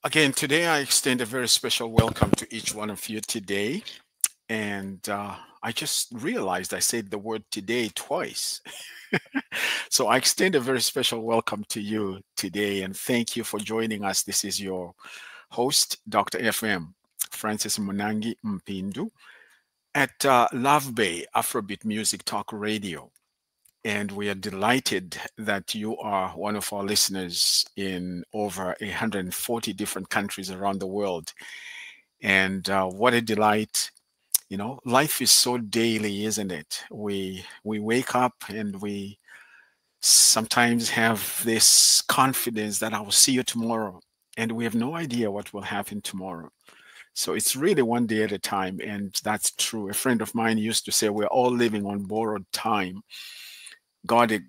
Again, today I extend a very special welcome to each one of you today. And I just realized I said the word today twice. So I extend a very special welcome to you today and thank you for joining us. This is your host, Dr. FM, Francis Mpindu, at Love Bay Afrobeat Music Talk Radio. And we are delighted that you are one of our listeners in over 140 different countries around the world. And what a delight. You know, life is so daily, isn't it? We wake up and we sometimes have this confidence that I will see you tomorrow. And we have no idea what will happen tomorrow. So it's really one day at a time. And that's true. A friend of mine used to say, we're all living on borrowed time. God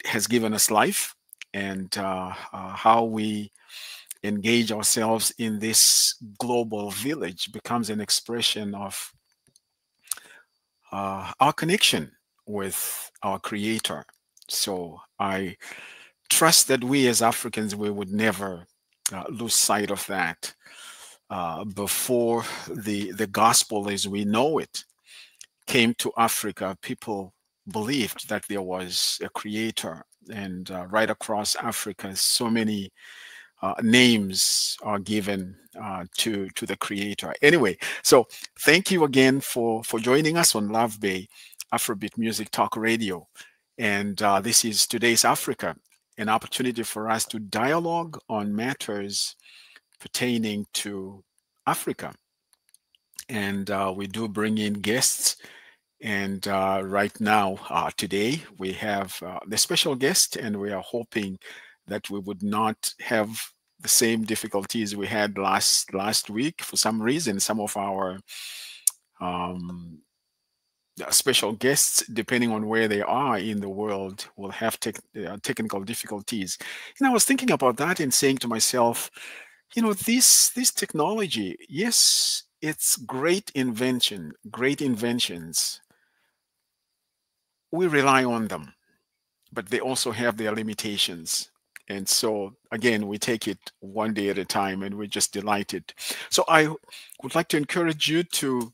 has given us life, and how we engage ourselves in this global village becomes an expression of our connection with our Creator. So I trust that we as Africans, we would never lose sight of that. Before the gospel as we know it came to Africa, people believed that there was a creator. And right across Africa, so many names are given to the creator. Anyway, so thank you again for joining us on Love Bay Afrobeat Music Talk Radio. And this is Today's Africa, an opportunity for us to dialogue on matters pertaining to Africa. And we do bring in guests. And right now, today, we have the special guest, and we are hoping that we would not have the same difficulties we had last week. For some reason, some of our um, special guests, depending on where they are in the world, will have technical difficulties. And I was thinking about that and saying to myself, you know, this technology, yes, it's great invention, great inventions. We rely on them, but they also have their limitations. And so, again, we take it one day at a time, and we're just delighted. So, I would like to encourage you to,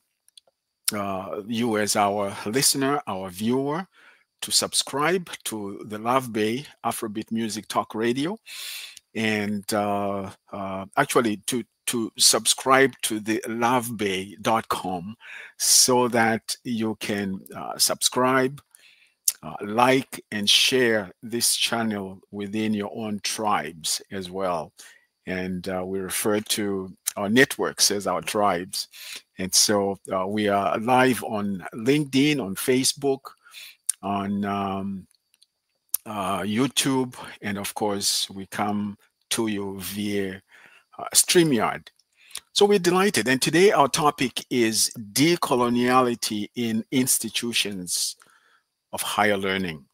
you as our listener, our viewer, to subscribe to the Love Bay Afrobeat Music Talk Radio, and actually to subscribe to the lovebay.com so that you can subscribe, like and share this channel within your own tribes as well. And we refer to our networks as our tribes. And so we are live on LinkedIn, on Facebook, on YouTube, and of course, we come to you via StreamYard. So we're delighted. And today our topic is decoloniality in institutions of higher learning.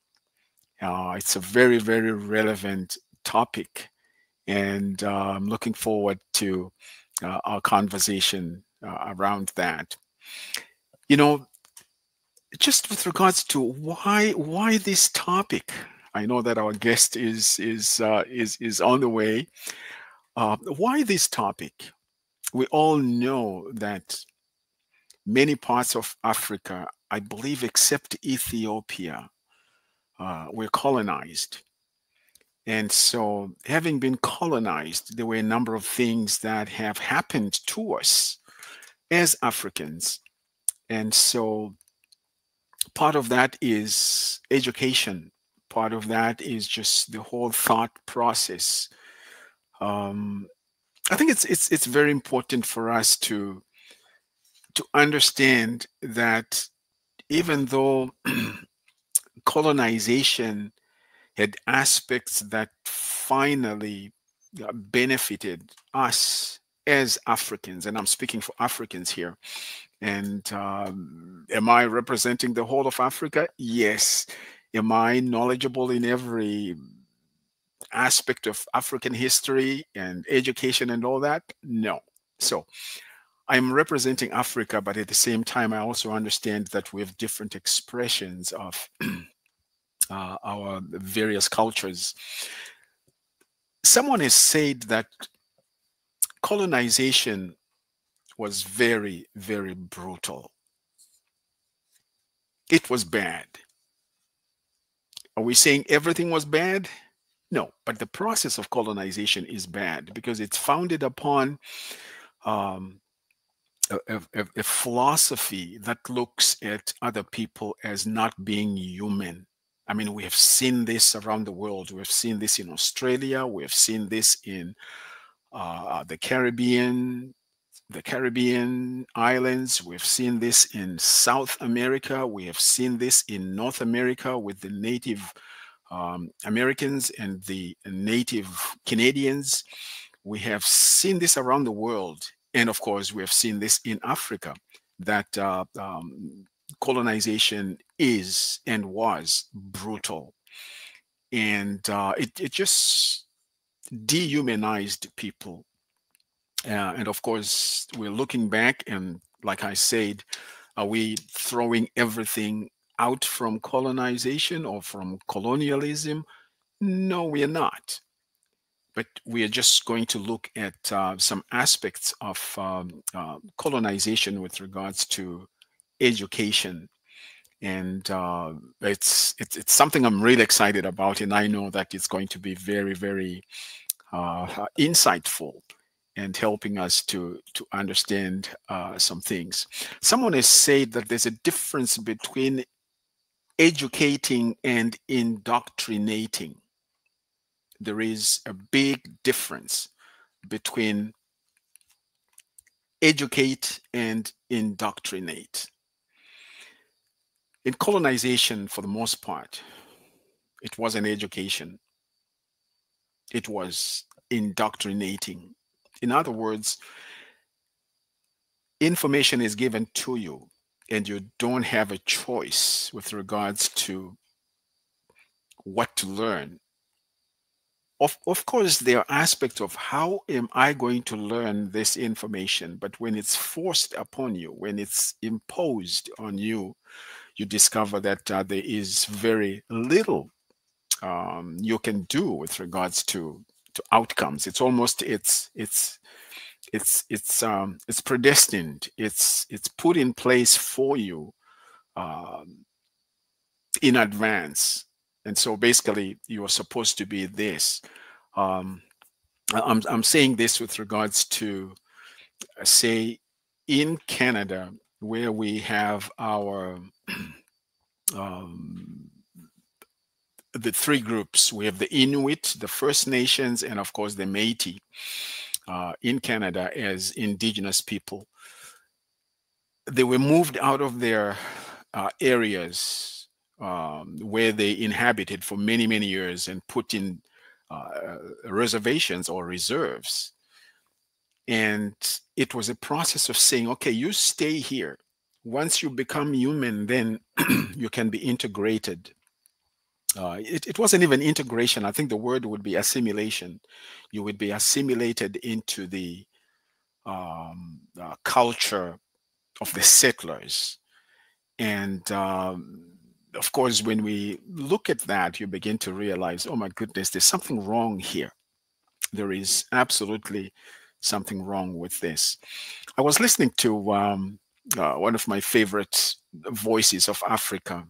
It's a very, very relevant topic, and I'm looking forward to our conversation around that. You know, just with regards to why this topic, I know that our guest is on the way. Why this topic? We all know that many parts of Africa, I believe, except Ethiopia, were colonized. And so, having been colonized, there were a number of things that have happened to us as Africans. And so, part of that is education. Part of that is just the whole thought process. Um, I think it's very important for us to understand that even though colonization had aspects that finally benefited us as Africans, and I'm speaking for Africans here. And am I representing the whole of Africa? Yes. Am I knowledgeable in every aspect of African history and education and all that? No. So I'm representing Africa, but at the same time, I also understand that we have different expressions of our various cultures. Someone has said that Colonization was very, very brutal. It was bad. Are we saying everything was bad? No, but the process of colonization is bad because it's founded upon um, a philosophy that looks at other people as not being human. I mean, we have seen this around the world. We have seen this in Australia. We have seen this in the Caribbean islands. We've seen this in South America. We have seen this in North America with the Native Americans and the Native Canadians. We have seen this around the world. And of course, we have seen this in Africa, that colonization is and was brutal. And it just dehumanized people. And of course, we're looking back, and like I said, are we throwing everything out from colonization or from colonialism? No, we are not. But we are just going to look at some aspects of colonization with regards to education. And it's something I'm really excited about, and I know that it's going to be very, very insightful and helping us to understand some things. Someone has said that there's a difference between educating and indoctrinating. There is a big difference between educate and indoctrinate. In colonization, for the most part, it wasn't education, it was indoctrinating. In other words, information is given to you and you don't have a choice with regards to what to learn. Of course, there are aspects of how am I going to learn this information, but when it's forced upon you, when it's imposed on you, you discover that there is very little you can do with regards to outcomes. It's almost it's predestined. It's put in place for you in advance, and so basically you are supposed to be this. Um, I'm saying this with regards to say in Canada where we have our um, the three groups. We have the Inuit, the First Nations, and of course the Métis in Canada as Indigenous people. They were moved out of their areas where they inhabited for many, many years and put in reservations or reserves. And it was a process of saying, okay, you stay here. Once you become human, then you can be integrated. It wasn't even integration. I think the word would be assimilation. You would be assimilated into the culture of the settlers. And of course, when we look at that, you begin to realize, oh my goodness, there's something wrong here. There is absolutely something wrong with this. I was listening to one of my favorite voices of Africa,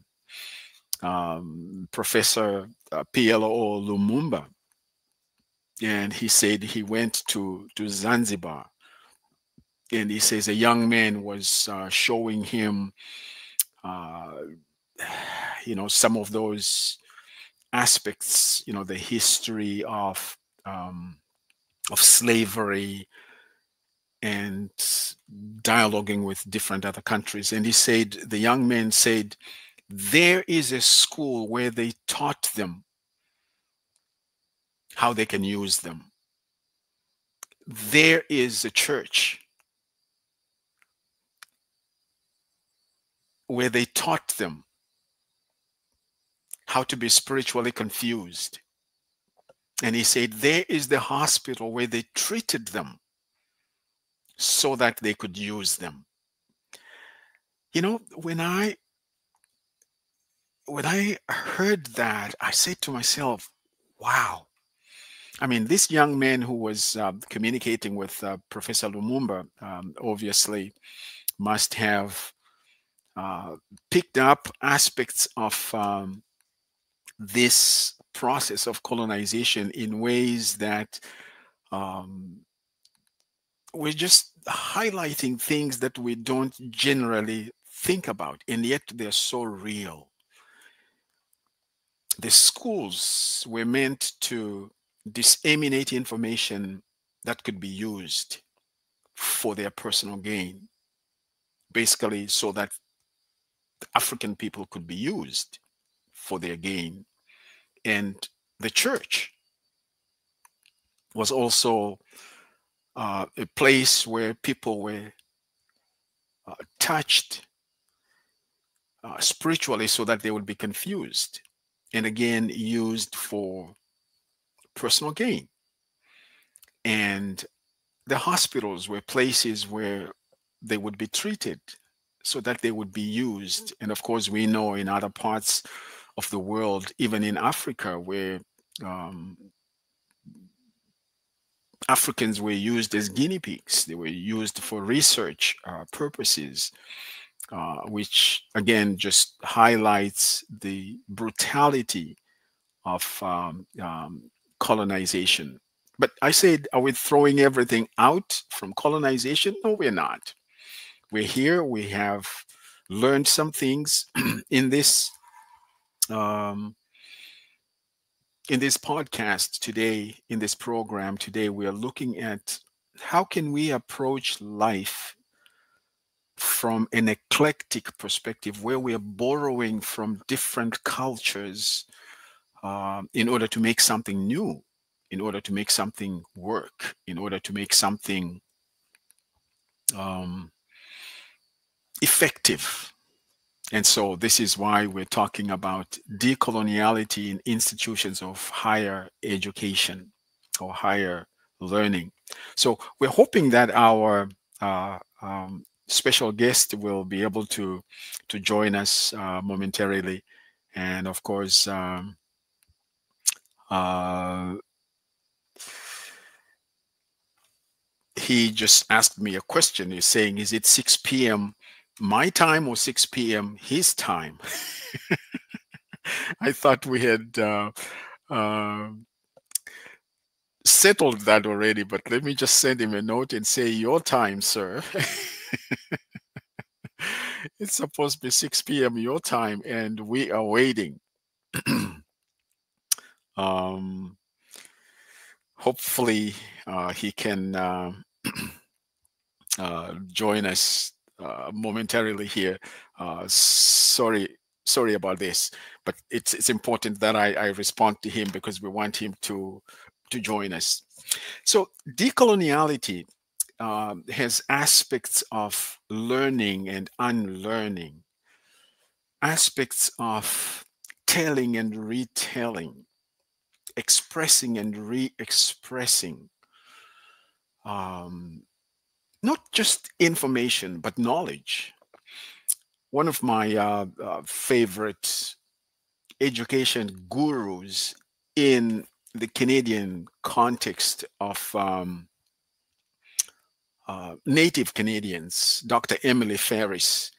Professor PLO Lumumba, and he said he went to Zanzibar, and he says a young man was showing him, uh, some of those aspects, the history of slavery and dialoguing with different other countries. And he said, the young man said, there is a school where they taught them how they can use them. There is a church where they taught them how to be spiritually confused. And he said, there is the hospital where they treated them so that they could use them. When I heard that, I said to myself, wow, I mean, this young man who was communicating with Professor Lumumba obviously must have uh, picked up aspects of this process of colonization in ways that um, we're just highlighting things that we don't generally think about, and yet they're so real. The schools were meant to disseminate information that could be used for their personal gain, basically, so that African people could be used for their gain. And the church was also a place where people were touched spiritually so that they would be confused and again used for personal gain. And the hospitals were places where they would be treated so that they would be used. And of course, we know in other parts of the world, even in Africa, where um, Africans were used as guinea pigs, they were used for research purposes, which again just highlights the brutality of colonization. But I said, are we throwing everything out from colonization? No, we're not. We're here. We have learned some things in this um, in this podcast today. In this program today, we are looking at how can we approach life from an eclectic perspective, where we are borrowing from different cultures in order to make something new, in order to make something work, in order to make something um, effective. And so this is why we're talking about decoloniality in institutions of higher education or higher learning. So we're hoping that our special guest will be able to join us momentarily. And of course, uh, he just asked me a question. He's saying, is it 6 p.m. my time or 6 p.m. his time? I thought we had uh, settled that already, but let me just send him a note and say, your time, sir. It's supposed to be 6 p.m. your time, and we are waiting. um, Hopefully, he can join us momentarily here. Sorry about this, but it's important that I respond to him because we want him to join us. So decoloniality has aspects of learning and unlearning, aspects of telling and retelling, expressing and re-expressing. Not just information, but knowledge. One of my favorite education gurus in the Canadian context of Native Canadians, Dr. Emily Ferris,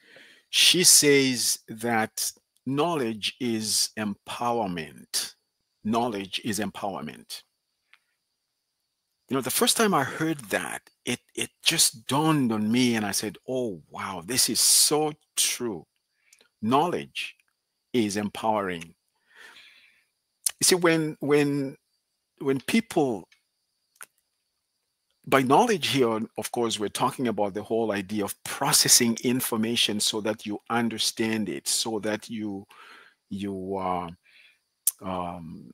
she says that knowledge is empowerment. Knowledge is empowerment. You know, the first time I heard that, it just dawned on me, and I said, "Oh wow, this is so true. Knowledge is empowering." You see, when people, by knowledge here, of course, we're talking about the whole idea of processing information so that you understand it, so that you um,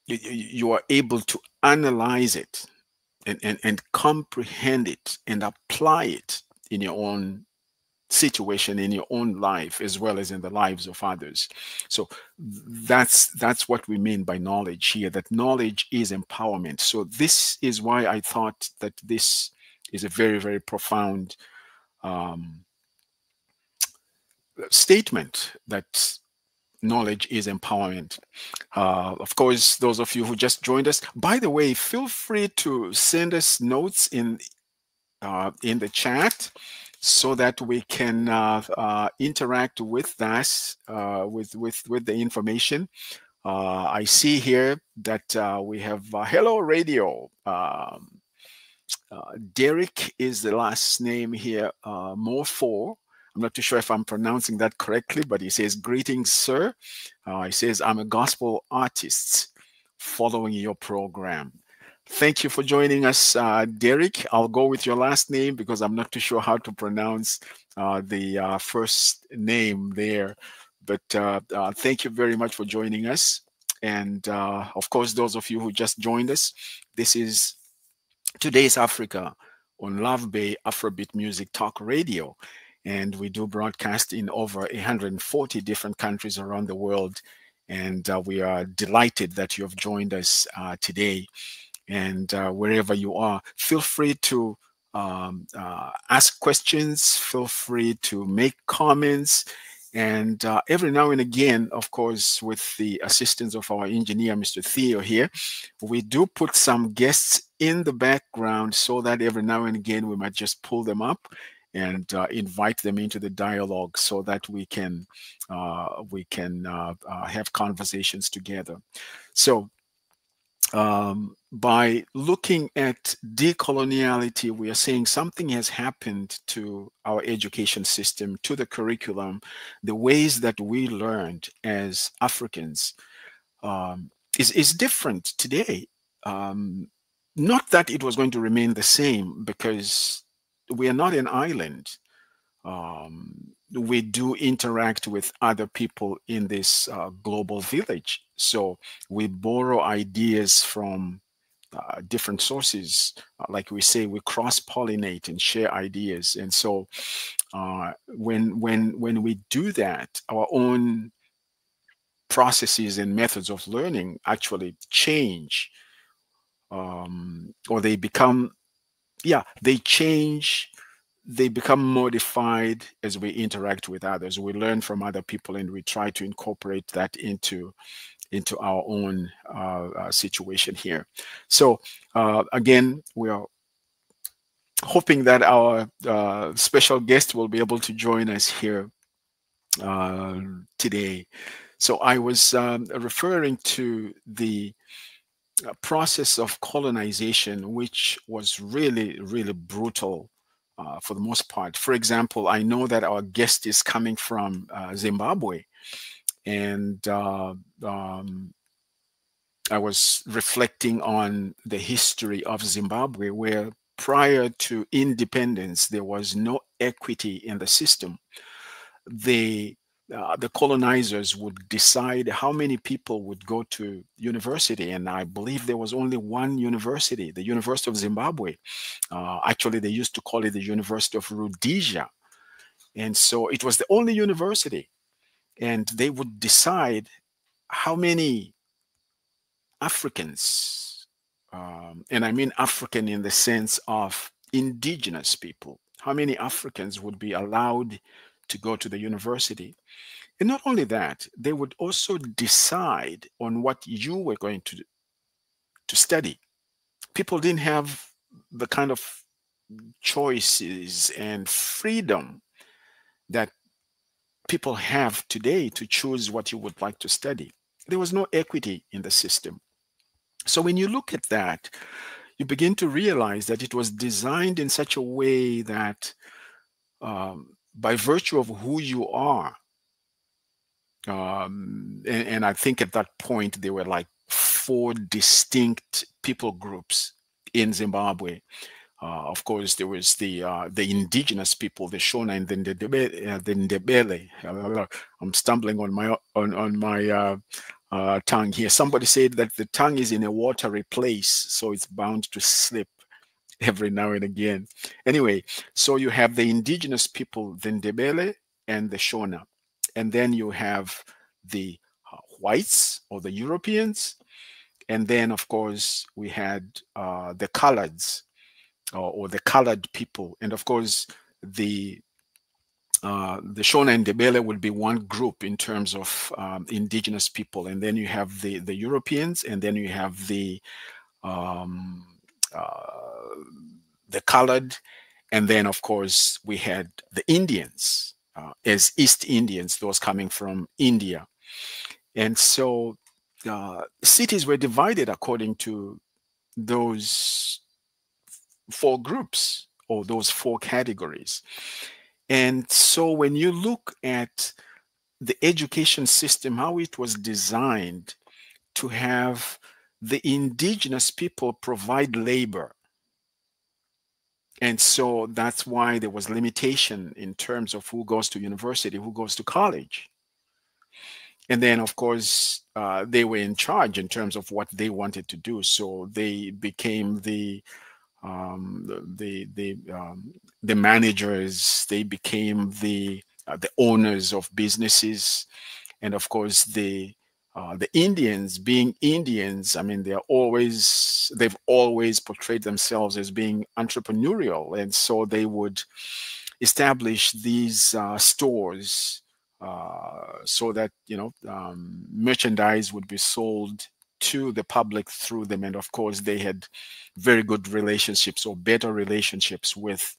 you are able to analyze it and comprehend it and apply it in your own situation, in your own life, as well as in the lives of others. So that's what we mean by knowledge here, that knowledge is empowerment. So this is why I thought that this is a very, very profound um, statement that knowledge is empowerment. Of course, those of you who just joined us, by the way, feel free to send us notes in the chat so that we can interact with us with the information. I see here that we have Hello Radio. Derek is the last name here, more for. I'm not too sure if I'm pronouncing that correctly, but he says, "Greetings, sir." He says, "I'm a gospel artist following your program." Thank you for joining us, Derek. I'll go with your last name because I'm not too sure how to pronounce the first name there. But thank you very much for joining us. And of course, those of you who just joined us, this is Today's Africa on Love Bay Afrobeat Music Talk Radio. And we do broadcast in over 140 different countries around the world. And we are delighted that you have joined us today. And wherever you are, feel free to ask questions, feel free to make comments. And every now and again, of course, with the assistance of our engineer, Mr. Theo here, we do put some guests in the background so that every now and again we might just pull them up and invite them into the dialogue so that we can have conversations together. So by looking at decoloniality, we are saying something has happened to our education system, to the curriculum, the ways that we learned as Africans is different today. Not that it was going to remain the same, because we are not an island. We do interact with other people in this global village. So we borrow ideas from different sources. Like we say, we cross-pollinate and share ideas. And so when we do that, our own processes and methods of learning actually change, or they become, they change, they become modified as we interact with others. We learn from other people and we try to incorporate that into our own situation here. So again, we are hoping that our special guest will be able to join us here today. So I was referring to the process of colonization, which was really, really brutal for the most part. For example, I know that our guest is coming from Zimbabwe, and I was reflecting on the history of Zimbabwe, where prior to independence, there was no equity in the system. The colonizers would decide how many people would go to university, and I believe there was only one university, the University of Zimbabwe. Actually, they used to call it the University of Rhodesia, and so it was the only university, and they would decide how many Africans, and I mean African in the sense of indigenous people, how many Africans would be allowed to go to the university. And not only that, they would also decide on what you were going to study. People didn't have the kind of choices and freedom that people have today to choose what you would like to study. There was no equity in the system. So when you look at that, you begin to realize that it was designed in such a way that by virtue of who you are, and I think at that point there were like 4 distinct people groups in Zimbabwe. Of course, there was the indigenous people, the Shona and the Ndebele. I'm stumbling on my tongue here. Somebody said that the tongue is in a watery place, so it's bound to slip every now and again. Anyway, so you have the indigenous people, the Ndebele and the Shona. And then you have the whites or the Europeans. And then, of course, we had the coloreds or the colored people. And of course, the the Shona and Ndebele would be one group in terms of indigenous people, and then you have the Europeans, and then you have um, uh, the colored, and then of course we had the Indians as East Indians, those coming from India, and so cities were divided according to those four groups or those four categories. And so when you look at the education system, how it was designed to have the indigenous people provide labor. And so that's why there was limitation in terms of who goes to university, who goes to college. And then, of course, they were in charge in terms of what they wanted to do. So they became um, the managers. They became the owners of businesses, and of course the Indians, being Indians, I mean, they've always portrayed themselves as being entrepreneurial, and so they would establish these stores so that merchandise would be sold to the public through them, and of course they had very good relationships or better relationships with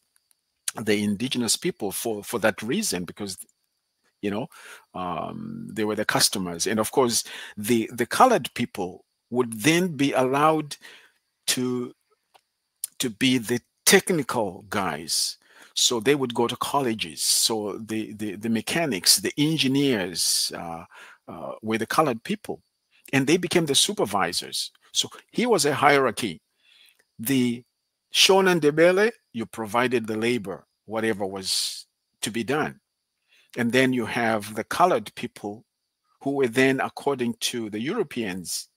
the indigenous people for that reason, because you know they were the customers. And of course the colored people would then be allowed to be the technical guys, so they would go to colleges. So the mechanics, the engineers were the colored people, and they became the supervisors. So here was a hierarchy. The Shona and Ndebele, you provided the labor, whatever was to be done. And then you have the colored people who were then, according to the Europeans,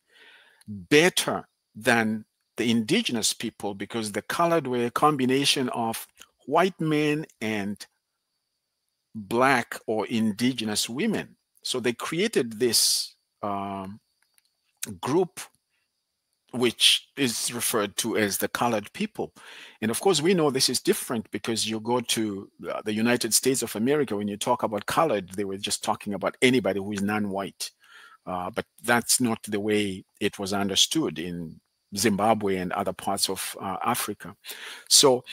better than the indigenous people, because the colored were a combination of white men and black or indigenous women. So they created this group which is referred to as the colored people. And of course, we know this is different because you go to the United States of America, when you talk about colored, they were just talking about anybody who is non-white. But that's not the way it was understood in Zimbabwe and other parts of Africa. So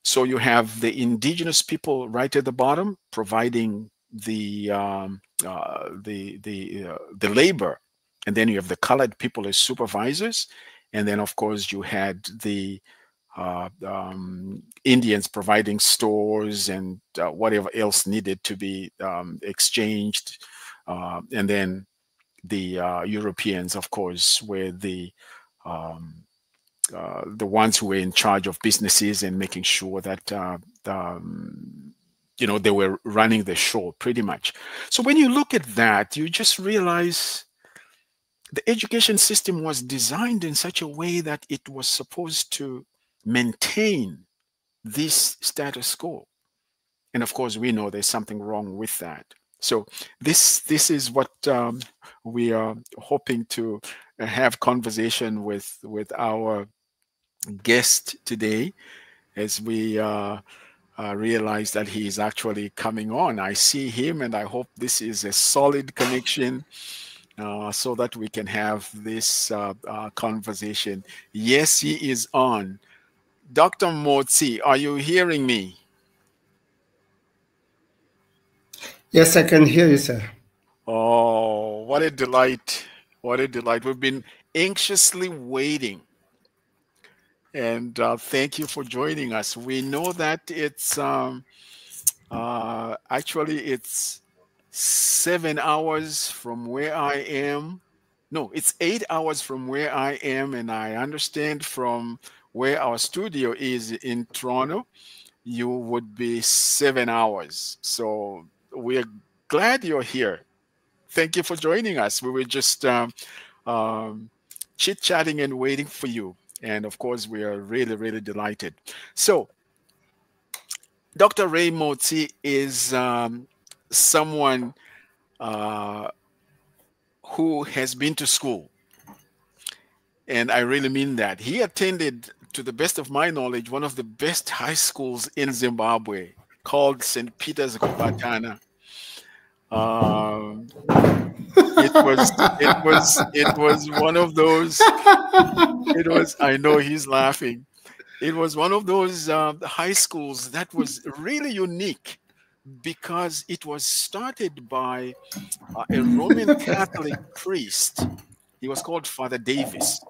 you have the indigenous people right at the bottom providing the labor, and then you have the colored people as supervisors, and then of course you had the Indians providing stores and whatever else needed to be exchanged, and then the Europeans, of course, were the ones who were in charge of businesses and making sure that they were running the show pretty much. So when you look at that, you just realize the education system was designed in such a way that it was supposed to maintain this status quo. And of course, we know there's something wrong with that. So this is what we are hoping to have conversation with our guest today, as we realize that he is actually coming on. I see him, and I hope this is a solid connection so that we can have this conversation. Yes, he is on. Dr. Motsi, are you hearing me? Yes, I can hear you, sir. Oh, what a delight. What a delight. We've been anxiously waiting. And thank you for joining us. We know that it's actually it's 7 hours from where I am. No, it's 8 hours from where I am. And I understand from where our studio is in Toronto, you would be 7 hours. So we're glad you're here. Thank you for joining us. We were just chit-chatting and waiting for you. And of course, we are really, really delighted. So Dr. Ray Motsi is someone uh, who has been to school. And I really mean that. He attended, to the best of my knowledge, one of the best high schools in Zimbabwe. called St. Peter's Kubatana. Um, it was one of those. It was. I know he's laughing. It was one of those high schools that was really unique because it was started by a Roman Catholic priest. He was called Father Davis.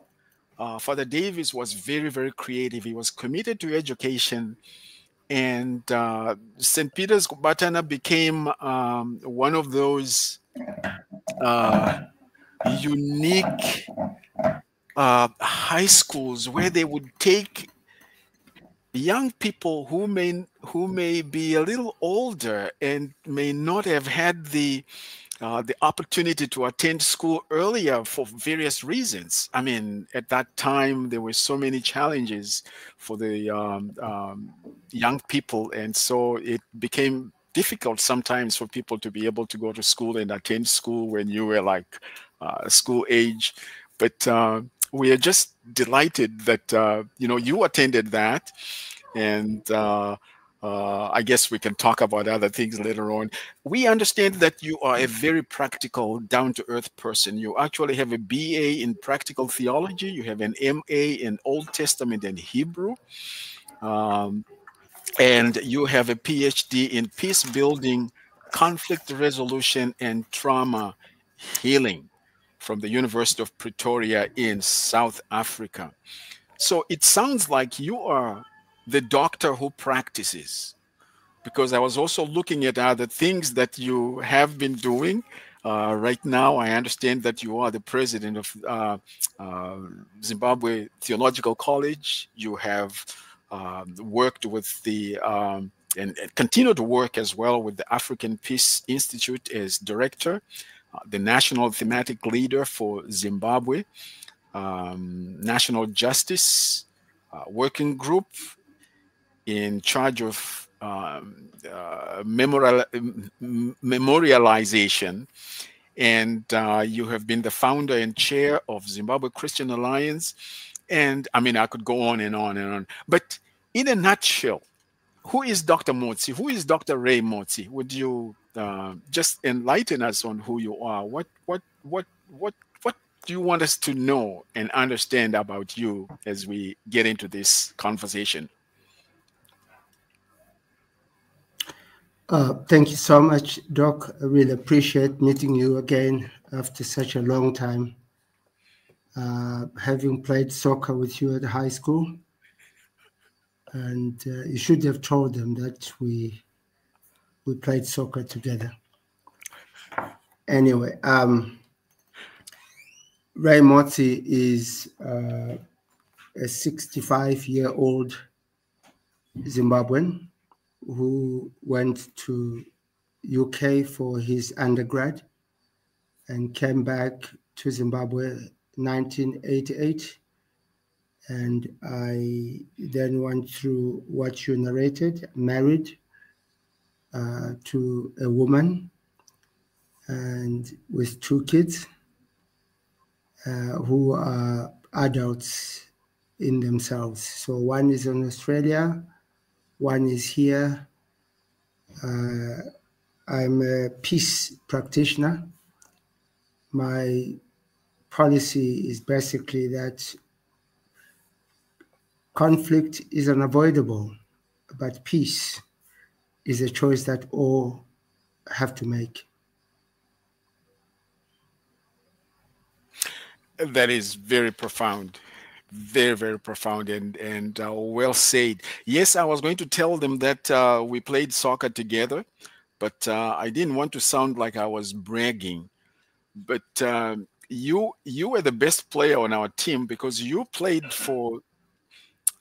Father Davis was very, very creative. He was committed to education, and St. Peter's Kubatana became one of those uh, unique high schools where they would take young people who may be a little older and may not have had the opportunity to attend school earlier for various reasons. I mean, at that time, there were so many challenges for the young people, and so it became difficult sometimes for people to be able to go to school and attend school when you were like school age. But we are just delighted that you attended that, and I guess we can talk about other things later on. We understand that you are a very practical, down-to-earth person. You actually have a BA in practical theology. You have an MA in Old Testament and Hebrew. And you have a PhD in peace building, conflict resolution, and trauma healing from the University of Pretoria in South Africa. So it sounds like you are the doctor who practices, because I was also looking at other things that you have been doing. Right now, I understand that you are the president of Zimbabwe Theological College. You have worked with and continue to work as well with the African Peace Institute as director, the national thematic leader for Zimbabwe, National Justice Working Group, in charge of memorialization, and you have been the founder and chair of Zimbabwe Christian Alliance. And I mean, I could go on and on and on. But in a nutshell, who is Dr. Motsi? Who is Dr. Ray Motsi? Would you just enlighten us on who you are? What do you want us to know and understand about you as we get into this conversation? Thank you so much, Doc. I really appreciate meeting you again after such a long time. Having played soccer with you at high school, and you should have told them that we played soccer together. Anyway, Ray Motsi is a 65-year-old Zimbabwean who went to UK for his undergrad and came back to Zimbabwe 1988. And I then went through what you narrated, married to a woman and with 2 kids who are adults in themselves. So one is in Australia, one is here. I'm a peace practitioner. My policy is basically that conflict is unavoidable, but peace is a choice that all have to make. That is very profound. Very, very profound and well said. Yes, I was going to tell them that we played soccer together, but I didn't want to sound like I was bragging. But you were the best player on our team because you played for.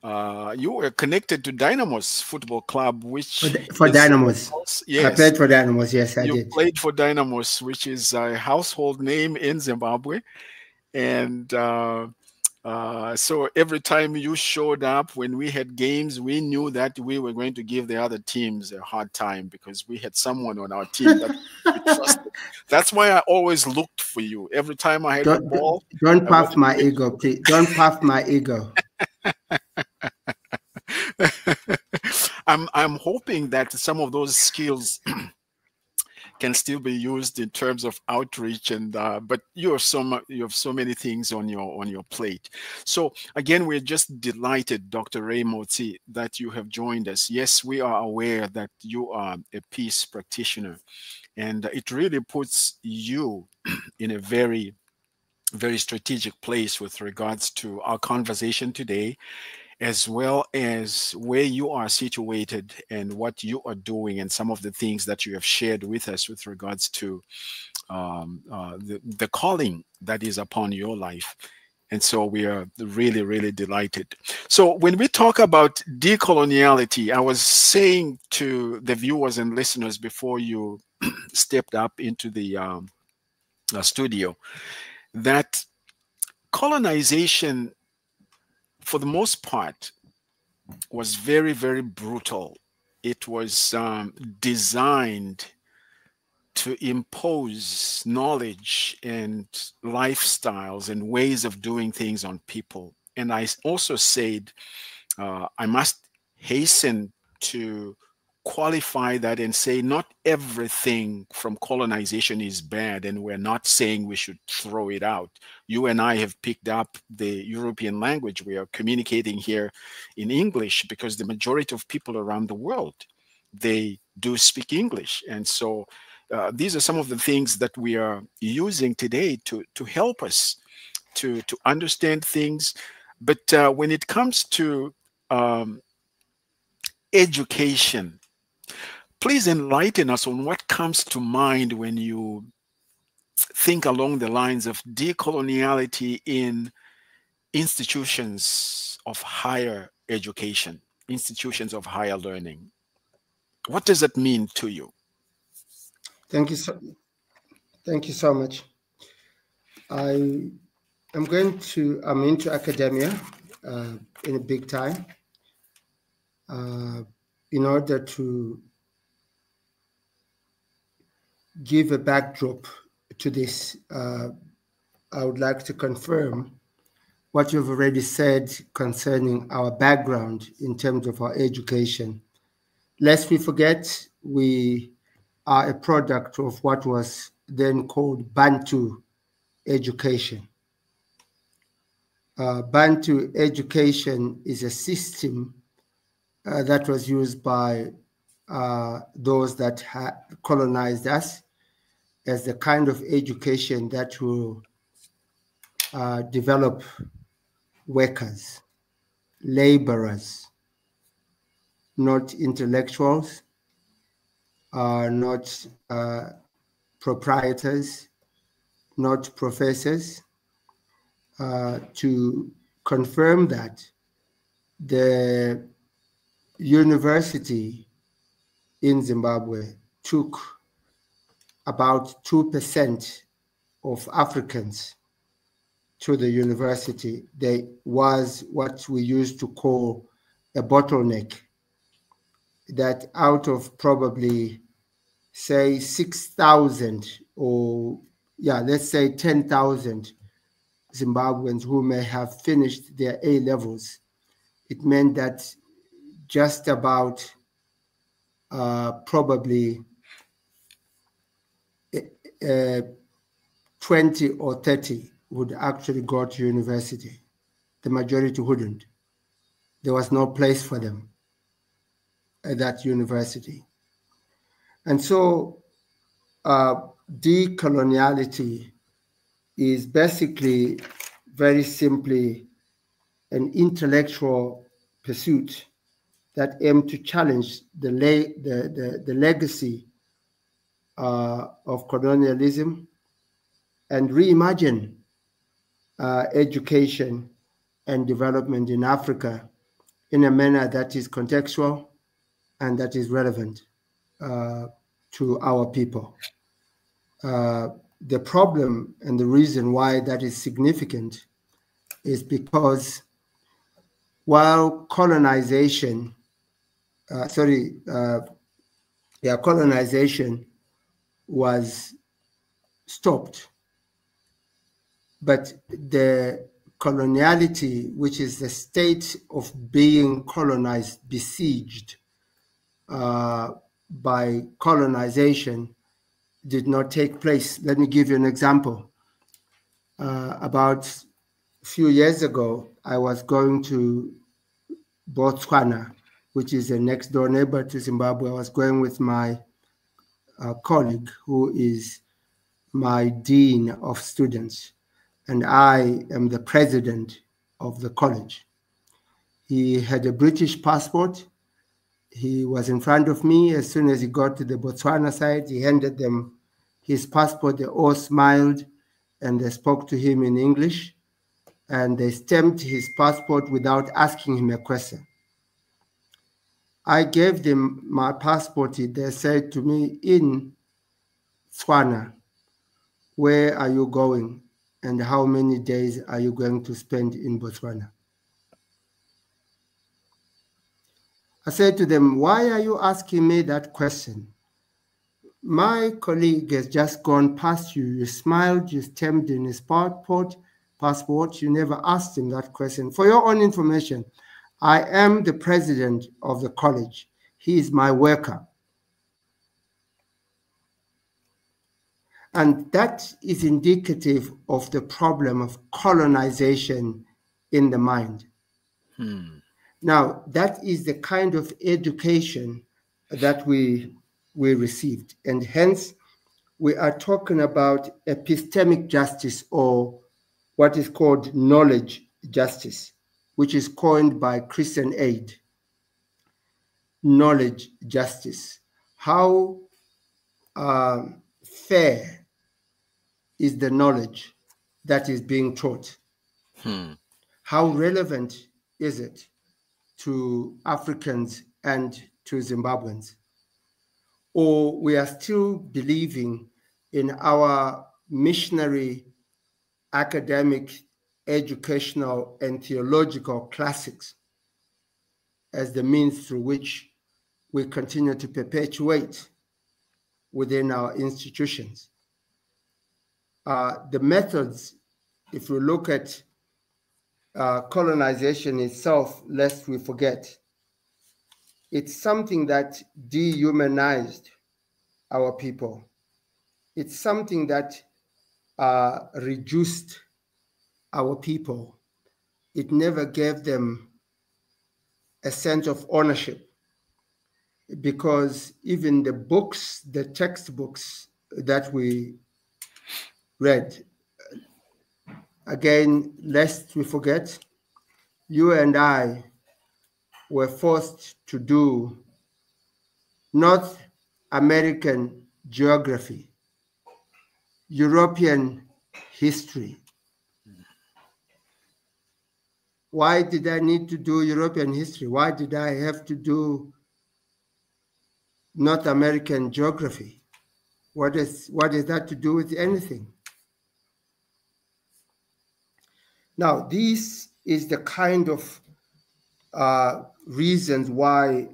You were connected to Dynamos Football Club, which for Dynamos. Yes, I played for Dynamos. Yes, I did. You played for Dynamos, which is a household name in Zimbabwe, and. So every time you showed up when we had games, we knew that we were going to give the other teams a hard time because we had someone on our team that we trusted. That's why I always looked for you. Every time I had the ball. Don't puff my ego, please. Don't puff my ego. I'm hoping that some of those skills can still be used in terms of outreach, and but you have so many things on your plate. So again, we're just delighted, Dr. Ray Motsi, that you have joined us. Yes, we are aware that you are a peace practitioner, and it really puts you in a very strategic place with regards to our conversation today, as well as where you are situated and what you are doing, and some of the things that you have shared with us with regards to the calling that is upon your life. And so we are really, really delighted. So when we talk about decoloniality, I was saying to the viewers and listeners before you stepped up into the studio that colonization, for the most part, was very, very brutal. It was designed to impose knowledge and lifestyles and ways of doing things on people. And I also said, I must hasten to qualify that and say not everything from colonization is bad, and we're not saying we should throw it out. You and I have picked up the European language. We are communicating here in English because the majority of people around the world, they do speak English. And so these are some of the things that we are using today to help us to understand things. But when it comes to education, please enlighten us on what comes to mind when you think along the lines of decoloniality in institutions of higher education, institutions of higher learning. What does that mean to you? Thank you so much. I'm into academia in a big time in order to give a backdrop to this. I would like to confirm what you've already said concerning our background in terms of our education. Lest we forget, we are a product of what was then called Bantu education. Bantu education is a system that was used by those that colonized us as the kind of education that will develop workers, laborers, not intellectuals, not proprietors, not professors, to confirm that the university in Zimbabwe took about 2% of Africans to the university. There was what we used to call a bottleneck, that out of probably, say, 6,000 or, let's say 10,000 Zimbabweans who may have finished their A levels, it meant that just about probably 20 or 30 would actually go to university. The majority wouldn't. There was no place for them at that university. And so decoloniality is basically, very simply, an intellectual pursuit that aims to challenge the legacy of colonialism and reimagine education and development in Africa in a manner that is contextual and that is relevant to our people. The problem and the reason why that is significant is because while colonization was stopped, but the coloniality, which is the state of being colonized, besieged, by colonization did not take place. Let me give you an example. About a few years ago, I was going to Botswana, which is a next door neighbor to Zimbabwe. I was going with my colleague, who is my dean of students, and I am the president of the college. He had a British passport. He was in front of me. As soon as he got to the Botswana side, he handed them his passport. They all smiled and they spoke to him in English, and they stamped his passport without asking him a question. I gave them my passport. They said to me, in Tswana, where are you going and how many days are you going to spend in Botswana? I said to them, why are you asking me that question? My colleague has just gone past you. You smiled, you stamped in his passport. You never asked him that question. For your own information, I am the president of the college. He is my worker. And that is indicative of the problem of colonization in the mind. Now, that is the kind of education that we received. And hence, we are talking about epistemic justice, or what is called knowledge justice, which is coined by Christian Aid. Knowledge justice. How fair is the knowledge that is being taught? How relevant is it to Africans and to Zimbabweans? Or we are still believing in our missionary, academic, educational, and theological classics as the means through which we continue to perpetuate within our institutions. The methods, if we look at colonization itself, lest we forget, it's something that dehumanized our people. It's something that reduced our people. It never gave them a sense of ownership, because even the books, the textbooks that we read, again, lest we forget, you and I were forced to do North American geography, European history. Why did I need to do European history? Why did I have to do North American geography? What is that to do with anything? Now, this is the kind of reasons why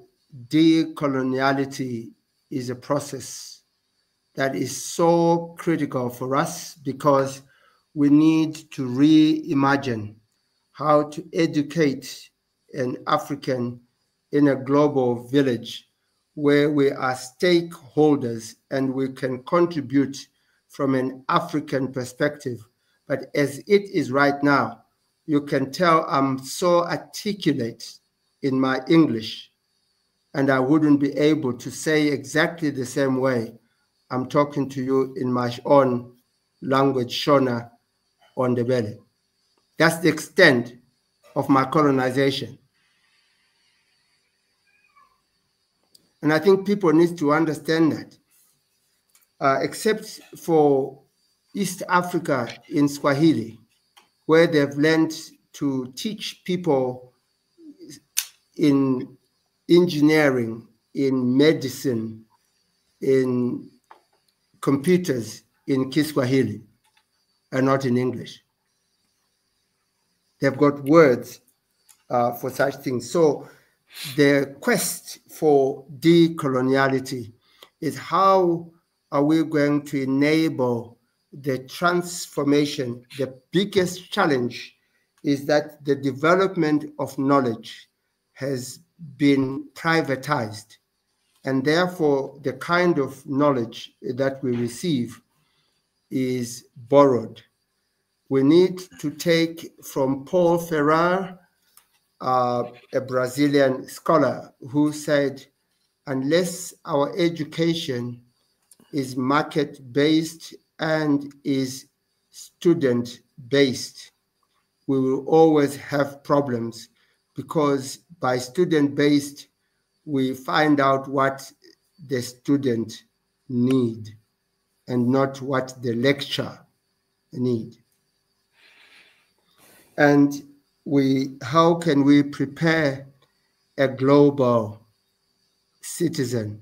decoloniality is a process that is so critical for us, because we need to reimagine how to educate an African in a global village where we are stakeholders and we can contribute from an African perspective. But as it is right now, you can tell I'm so articulate in my English, and I wouldn't be able to say exactly the same way I'm talking to you in my own language, Shona, on the belly. That's the extent of my colonization. And I think people need to understand that. Except for East Africa in Swahili, where they've learned to teach people in engineering, in medicine, in computers in Kiswahili and not in English. They've got words for such things. So the quest for decoloniality is how are we going to enable the transformation? The biggest challenge is that the development of knowledge has been privatized. And therefore, the kind of knowledge that we receive is borrowed. We need to take from Paul Ferrar, a Brazilian scholar, who said, unless our education is market-based and is student-based, we will always have problems, because by student-based, we find out what the student need and not what the lecturer need. And how can we prepare a global citizen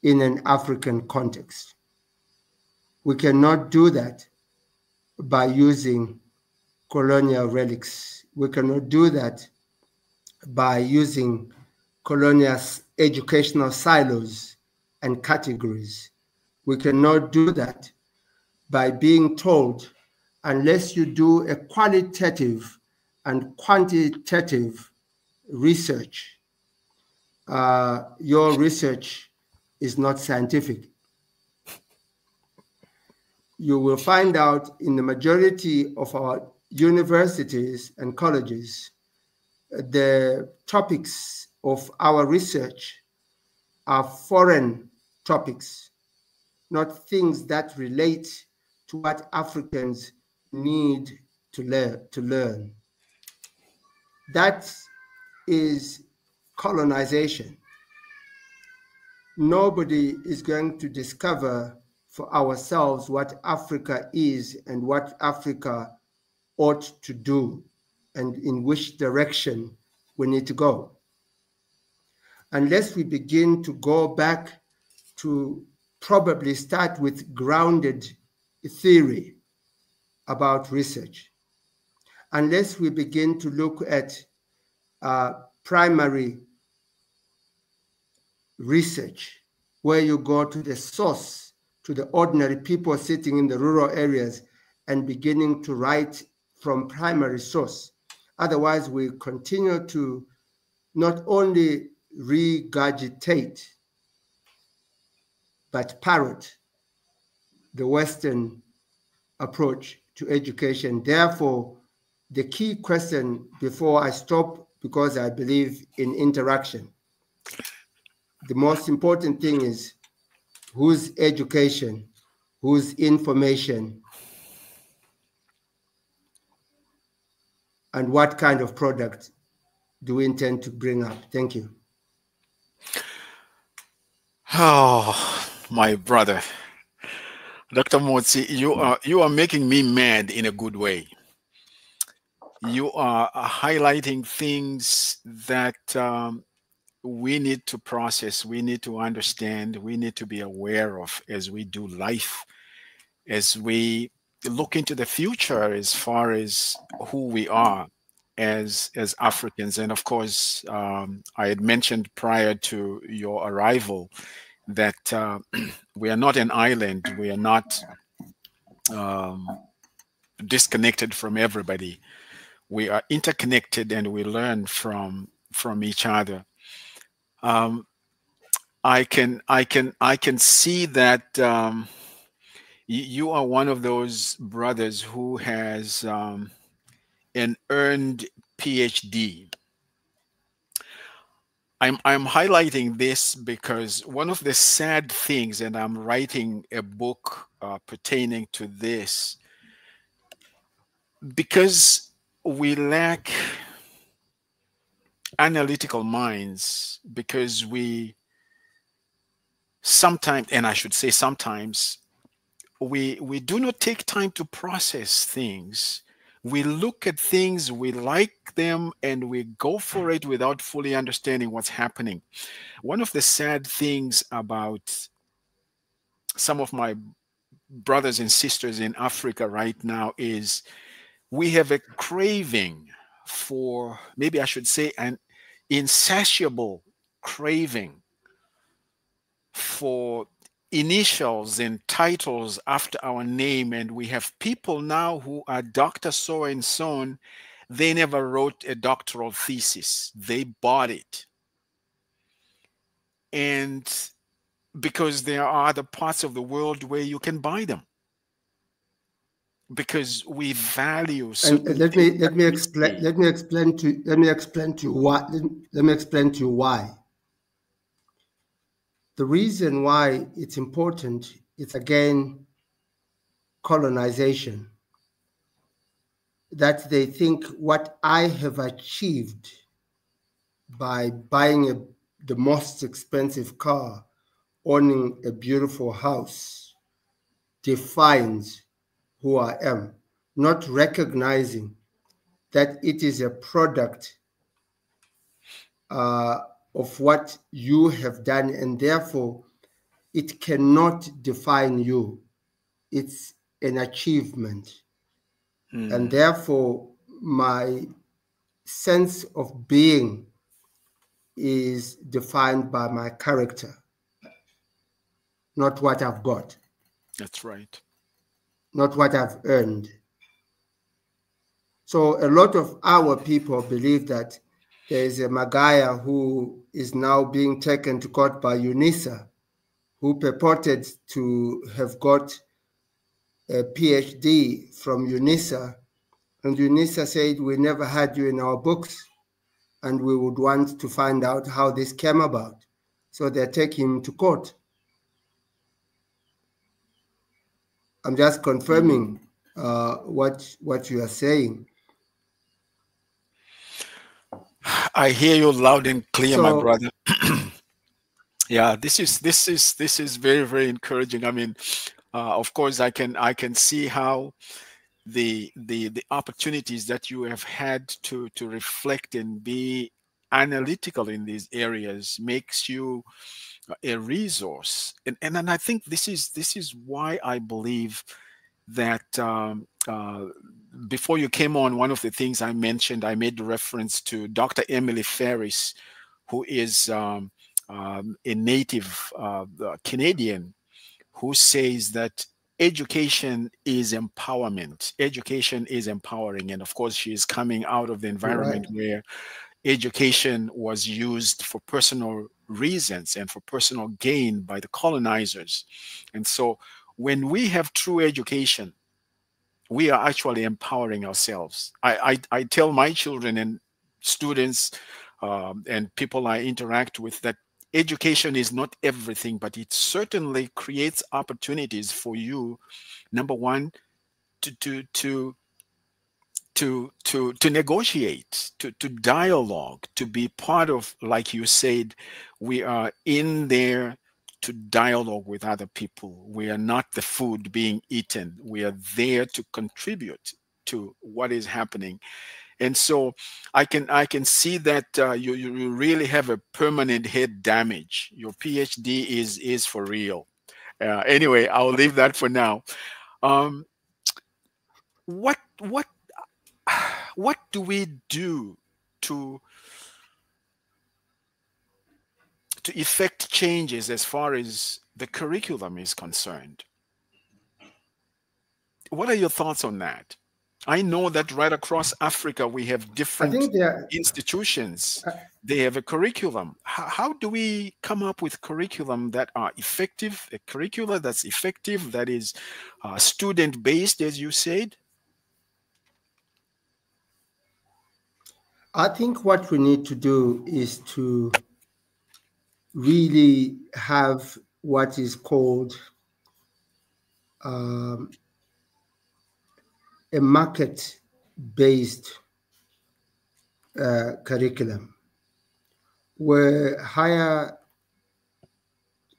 in an African context? We cannot do that by using colonial relics. We cannot do that by using colonial educational silos and categories. We cannot do that by being told, unless you do a qualitative and quantitative research, your research is not scientific. You will find out in the majority of our universities and colleges, the topics of our research are foreign topics, not things that relate to what Africans need to learn. That is colonization. Nobody is going to discover for ourselves what Africa is and what Africa ought to do and in which direction we need to go, unless we begin to go back to probably start with grounded theory about research, unless we begin to look at primary research, where you go to the source, to the ordinary people sitting in the rural areas and beginning to write from primary source. Otherwise, we continue to not only regurgitate, but parrot the Western approach to education. Therefore, the key question before I stop, because I believe in interaction, the most important thing is whose education, whose information, and what kind of product do we intend to bring up? Thank you. Oh, my brother, Dr. Motsi, you are making me mad in a good way. You are highlighting things that we need to process, we need to understand, we need to be aware of as we do life, as we look into the future as far as who we are as Africans. And of course, I had mentioned prior to your arrival that we are not an island. We are not disconnected from everybody. We are interconnected, and we learn from each other. Um, I can see that you are one of those brothers who has an earned PhD. I'm highlighting this because one of the sad things, and I'm writing a book pertaining to this, because we lack analytical minds, because we sometimes, and I should say sometimes, we do not take time to process things. We look at things, we like them, and we go for it without fully understanding what's happening. One of the sad things about some of my brothers and sisters in Africa right now is we have a craving for, maybe I should say, an insatiable craving for initials and titles after our name. And we have people now who are Dr. So and so. They never wrote a doctoral thesis, they bought it. and because there are other parts of the world where you can buy them, because we value And certain things that we see. let me explain to you why. Let me explain to you why. The reason why it's important is again colonization. That they think what I have achieved by buying the most expensive car, owning a beautiful house, defines who I am, not recognizing that it is a product of what you have done, and therefore it cannot define you. It's an achievement. And therefore, my sense of being is defined by my character, not what I've got, That's right. not what I've earned. So a lot of our people believe that there is a Magaya who is now being taken to court by UNISA, who purported to have got a PhD from UNISA, and UNISA said, we never had you in our books, and we would want to find out how this came about. So they're taking him to court. I'm just confirming what you are saying. I hear you loud and clear, my So brother. Yeah, this is very, very encouraging. I mean, of course, I can see how the opportunities that you have had to reflect and be analytical in these areas makes you a resource. And I think this is why I believe that before you came on, one of the things I mentioned, I made reference to Dr. Emily Ferris, who is a native Canadian, who says that education is empowerment. Education is empowering. And of course, she is coming out of the you're right. environment where education was used for personal reasons and for personal gain by the colonizers. And so when we have true education, we are actually empowering ourselves. I tell my children and students and people I interact with that education is not everything, but it certainly creates opportunities for you. Number one, to to to to negotiate, to dialogue, to be part of, like you said, we are in there to dialogue with other people. We are not the food being eaten. We are there to contribute to what is happening. And so I can see that you really have a permanent head damage. Your PhD is for real. Anyway, I'll leave that for now. Um, what what do we do to effect changes as far as the curriculum is concerned? What are your thoughts on that? I know that right across Africa we have I different think there. institutions. They have a curriculum. How do we come up with curriculum that are effective, a curricula that's effective, that is student based, as you said? I think what we need to do is to really have what is called um, a market-based curriculum, where higher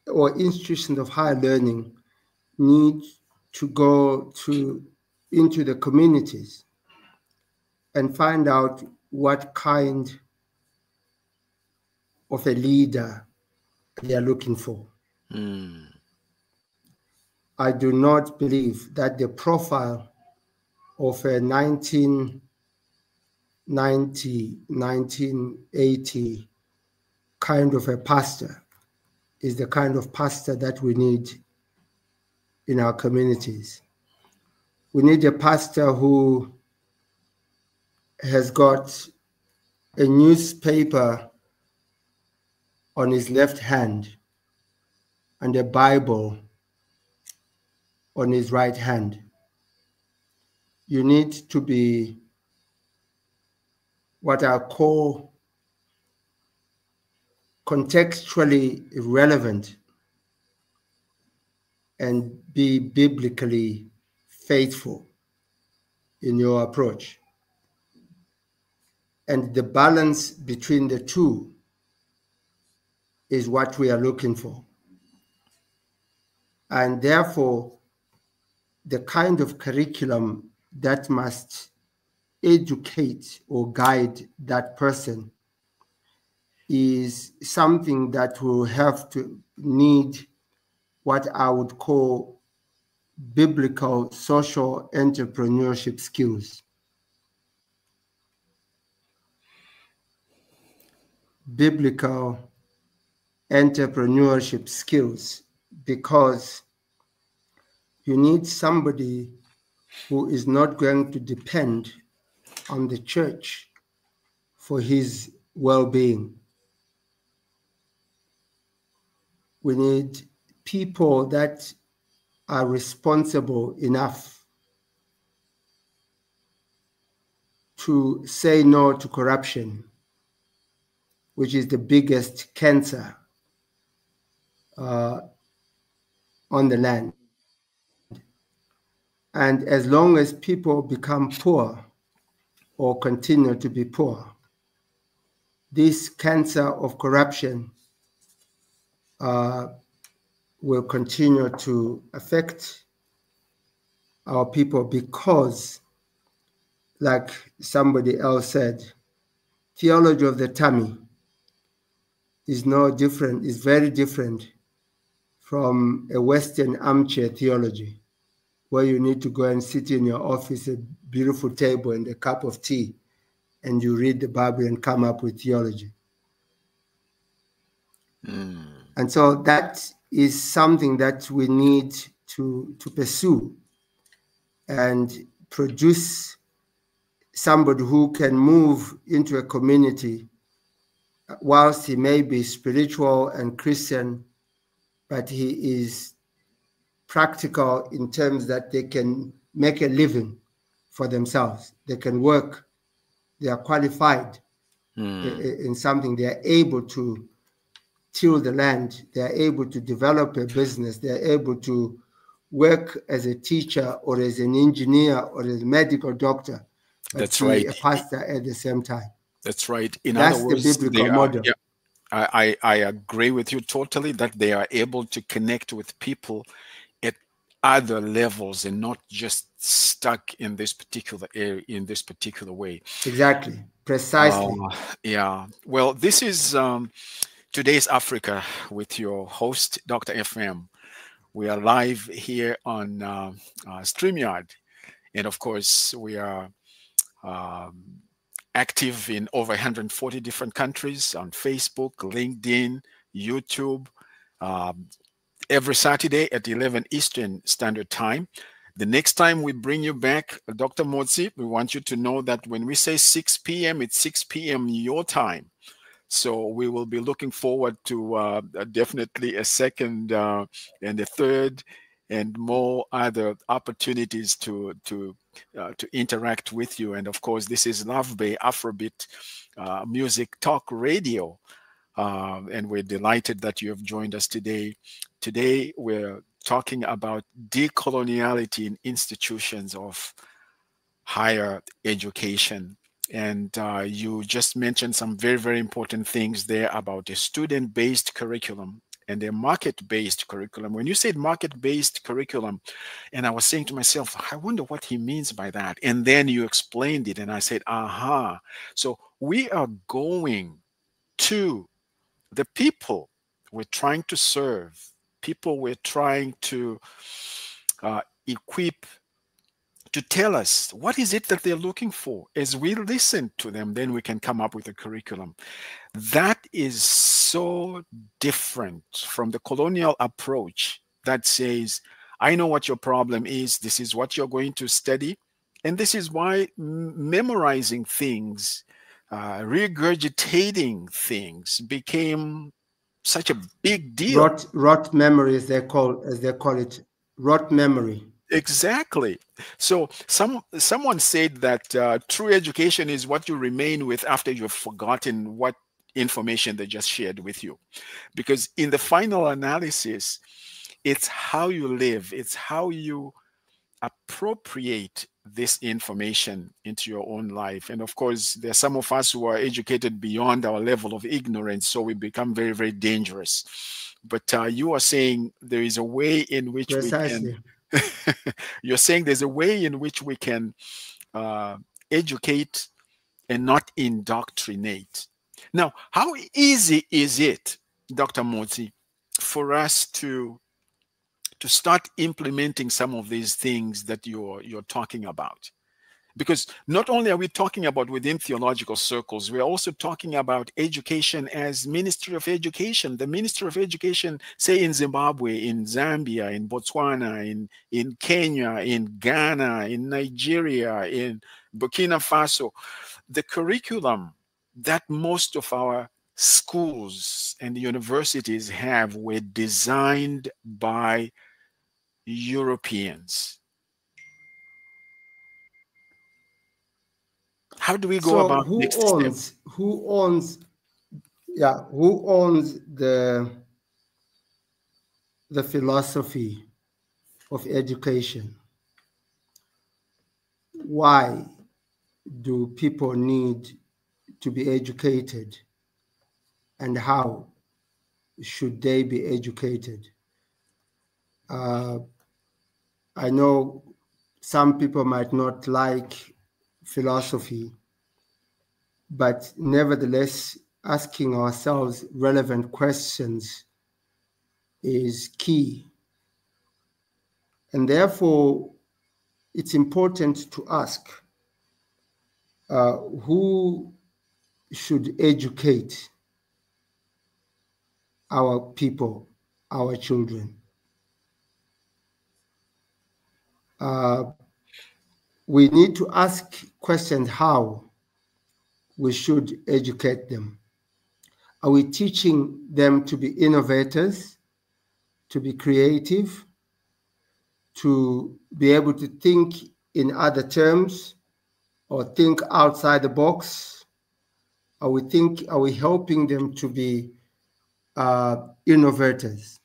or institutions of higher learning need to go into the communities and find out what kind of a leader they are looking for. Mm, I do not believe that the profile of a 1980 kind of a pastor is the kind of pastor that we need in our communities. We need a pastor who has got a newspaper on his left hand and a Bible on his right hand. You need to be what I call contextually relevant and be biblically faithful in your approach. And the balance between the two is what we are looking for. And therefore, the kind of curriculum that must educate or guide that person is something that will have to need what I would call biblical social entrepreneurship skills. Biblical entrepreneurship skills, because you need somebody who is not going to depend on the church for his well-being. We need people that are responsible enough to say no to corruption, which is the biggest cancer on the land. And as long as people become poor or continue to be poor, this cancer of corruption will continue to affect our people because, like somebody else said, theology of the tummy is no different, is very different from a Western armchair theology, where you need to go and sit in your office, a beautiful table and a cup of tea, and you read the Bible and come up with theology. And so that is something that we need to pursue and produce somebody who can move into a community whilst he may be spiritual and Christian, but he is practical in terms that they can make a living for themselves. They can work. They are qualified in something. They are able to till the land. They are able to develop a business. They are able to work as a teacher or as an engineer or as a medical doctor, but That's be right. a pastor at the same time. That's right. In That's other the words, biblical they are, model. yeah, I agree with you totally that they are able to connect with people at other levels and not just stuck in this particular area, in this particular way. Exactly. Precisely. Yeah. Well, this is today's Africa with your host, Dr. FM. We are live here on StreamYard. And of course, we are active in over 140 different countries on Facebook, LinkedIn, YouTube, every Saturday at 11 Eastern Standard Time. The next time we bring you back, Dr. Motsi, we want you to know that when we say 6 p.m., it's 6 p.m. your time. So we will be looking forward to definitely a second and a third and more other opportunities to interact with you. And of course, this is Love Bay Afrobeat Music Talk Radio. And we're delighted that you have joined us today. Today, we're talking about decoloniality in institutions of higher education. And you just mentioned some very, very important things there about a student-based curriculum and a market-based curriculum. When you said market-based curriculum, and I was saying to myself, I wonder what he means by that. And then you explained it, and I said, aha. So we are going to the people we're trying to serve, people we're trying to equip to tell us what is it that they're looking for. As we listen to them, then we can come up with a curriculum. That is so different from the colonial approach that says, I know what your problem is, this is what you're going to study, and this is why memorizing things, regurgitating things became such a big deal. Rot memory, as they call it, rot memory. Exactly. So someone said that true education is what you remain with after you've forgotten what information they just shared with you. Because in the final analysis, it's how you live, it's how you appropriate this information into your own life. And of course, there are some of us who are educated beyond our level of ignorance, so we become very, very dangerous. But you are saying there is a way in which we can, Precisely. you're saying there's a way in which we can uh, educate and not indoctrinate. Now, how easy is it, Dr. Motsi, for us to start implementing some of these things that you're talking about? Because not only are we talking about within theological circles, we're also talking about education as Ministry of Education. The Ministry of Education, say in Zimbabwe, in Zambia, in Botswana, in Kenya, in Ghana, in Nigeria, in Burkina Faso, the curriculum that most of our schools and universities have were designed by Europeans. How do we go So about next step? who owns the philosophy of education? Why do people need to be educated, and how should they be educated? I know some people might not like philosophy, but nevertheless, asking ourselves relevant questions is key. And therefore, it's important to ask who should educate our people, our children. We need to ask questions how we should educate them. Are we teaching them to be innovators, to be creative, to be able to think in other terms or think outside the box? Are we helping them to be innovators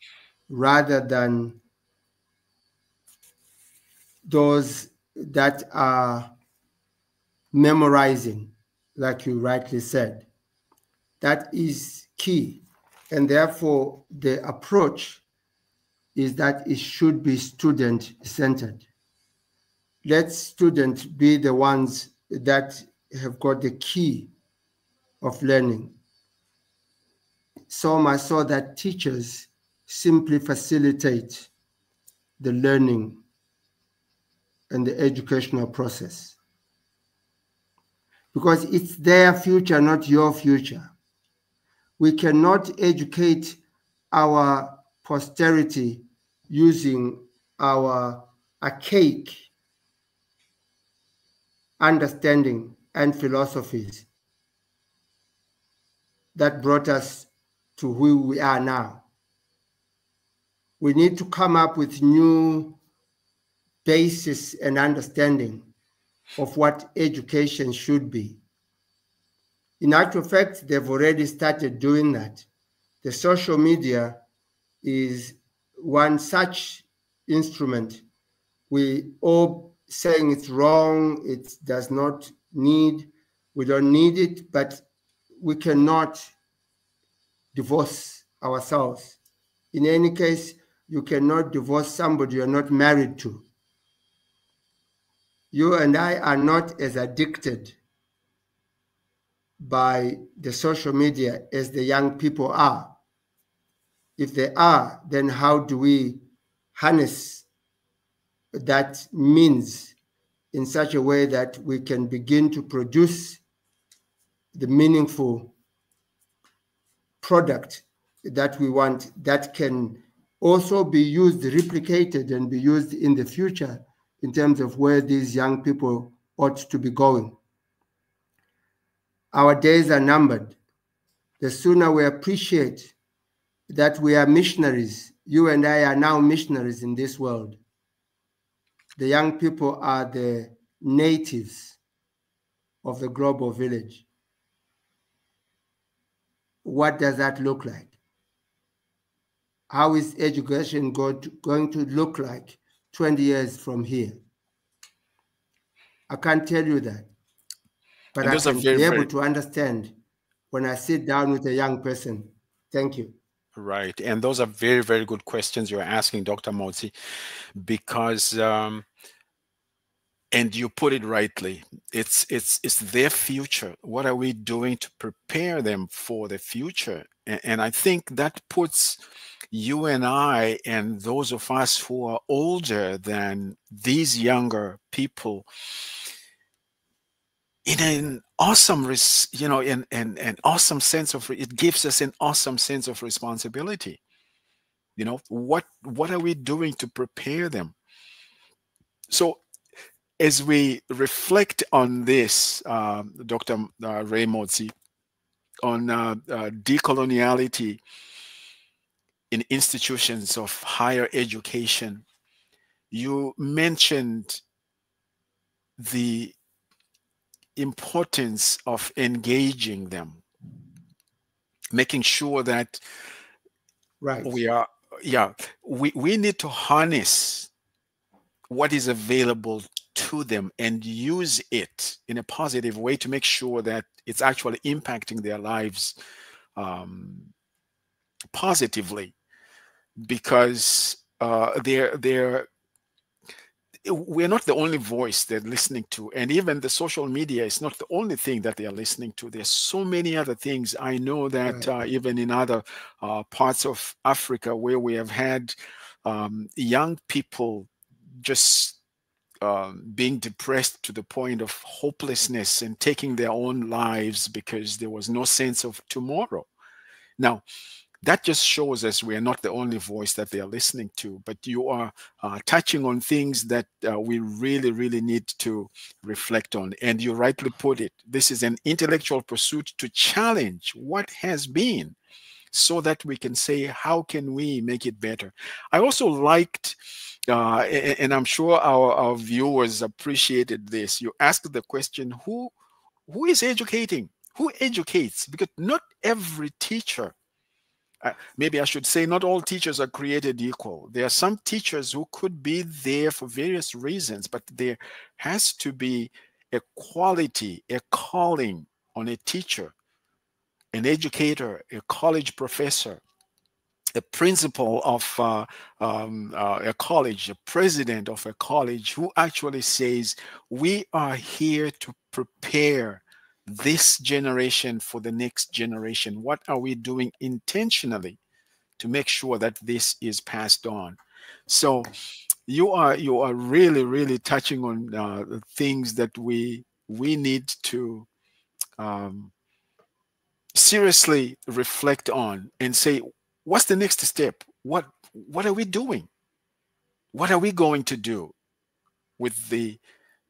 rather than those that are memorizing, like you rightly said? That is key. And therefore, the approach is that it should be student-centered. Let students be the ones that have got the key of learning. So much so that teachers simply facilitate the learning and the educational process. Because it's their future, not your future. We cannot educate our posterity using our archaic understanding and philosophies that brought us to who we are now. We need to come up with new basis and understanding of what education should be. In actual fact, they've already started doing that. The social media is one such instrument. We all saying it's wrong, it does not need, we don't need it, but we cannot divorce ourselves. In any case, you cannot divorce somebody you're not married to. You and I are not as addicted by the social media as the young people are. If they are, then how do we harness that means in such a way that we can begin to produce the meaningful product that we want, that can also be used, replicated, and be used in the future in terms of where these young people ought to be going? Our days are numbered. The sooner we appreciate that we are missionaries. You and I are now missionaries in this world. The young people are the natives of the global village. What does that look like? How is education going to look like 20 years from here? I can't tell you that, but And I those are can very, be able very to understand when I sit down with a young person. Thank you. right. And those are very, very good questions you're asking, Dr. Motsi, because and you put it rightly. It's their future. What are we doing to prepare them for the future? And I think that puts you and I and those of us who are older than these younger people in an awesome, in an awesome sense of, it gives us an awesome sense of responsibility. What are we doing to prepare them? So as we reflect on this, Dr. Ray Motsi, on decoloniality in institutions of higher education, you mentioned the importance of engaging them, making sure that Right. we are, yeah, we need to harness what is available to them and use it in a positive way to make sure that it's actually impacting their lives positively, because we're not the only voice they're listening to, and even the social media is not the only thing that they are listening to. There's so many other things. I know that Right. even in other parts of Africa where we have had young people just being depressed to the point of hopelessness and taking their own lives because there was no sense of tomorrow. Now, that just shows us we are not the only voice that they are listening to, but you are touching on things that we really, really need to reflect on. And you rightly put it, this is an intellectual pursuit to challenge what has been so that we can say, how can we make it better? I also liked, and I'm sure our viewers appreciated this. You asked the question, who is educating? Who educates? Because not every teacher, maybe I should say, not all teachers are created equal. There are some teachers who could be there for various reasons, but there has to be a quality, a calling on a teacher, an educator, a college professor, a principal of a college, a president of a college, who actually says, we are here to prepare this generation for the next generation. What are we doing intentionally to make sure that this is passed on? So you are really, really touching on things that we need to um, seriously reflect on and say, what's the next step? What are we doing? What are we going to do with the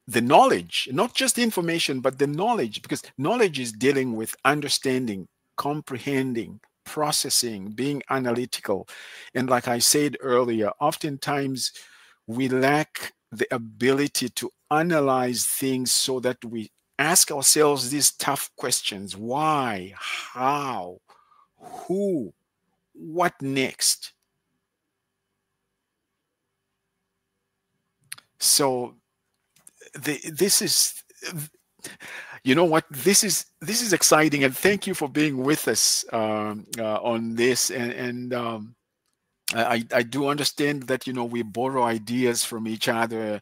knowledge, not just the information, but the knowledge? Because knowledge is dealing with understanding, comprehending, processing, being analytical. And like I said earlier, oftentimes we lack the ability to analyze things so that we ask ourselves these tough questions: why, how, who, what next? So this is, you know what, this is exciting, and thank you for being with us on this. And I do understand that we borrow ideas from each other.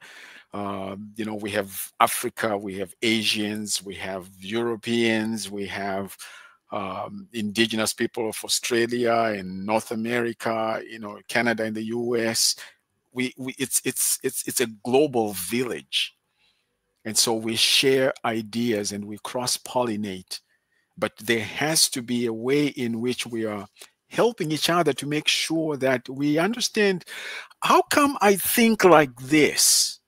We have Africa, we have Asians, we have Europeans, we have indigenous people of Australia and North America, Canada and the US. It's a global village, and so we share ideas and we cross pollinate. But there has to be a way in which we are helping each other to make sure that we understand, how come I think like this?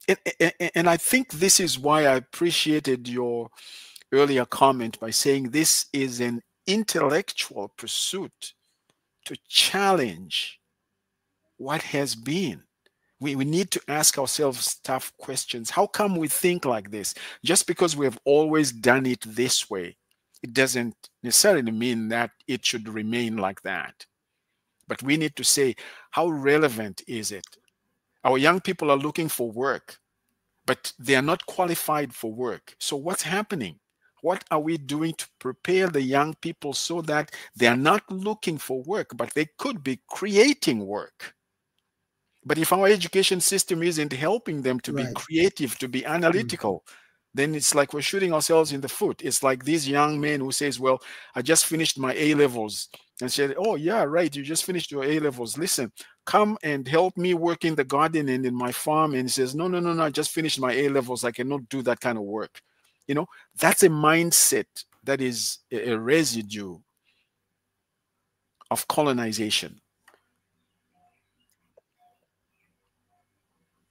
And I think this is why I appreciated your earlier comment by saying this is an intellectual pursuit to challenge what has been. We need to ask ourselves tough questions. How come we think like this? Just because we have always done it this way, it doesn't necessarily mean that it should remain like that. But we need to say, how relevant is it? Our young people are looking for work, but they are not qualified for work. So what's happening? What are we doing to prepare the young people so that they are not looking for work, but they could be creating work? But if our education system isn't helping them to be Right. creative, to be analytical, then it's like we're shooting ourselves in the foot. It's like this young man who says, well, I just finished my A levels, and said, oh, yeah, right, you just finished your A levels. Listen, come and help me work in the garden and in my farm. And he says, no, no, no, no, I just finished my A levels. I cannot do that kind of work. You know, that's a mindset that is a residue of colonization.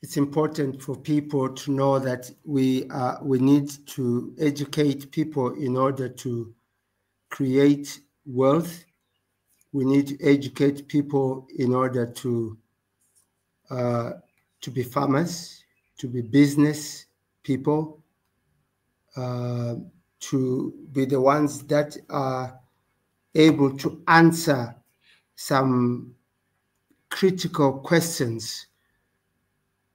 It's important for people to know that we need to educate people in order to create wealth. We need to educate people in order to be farmers, to be business people, to be the ones that are able to answer some critical questions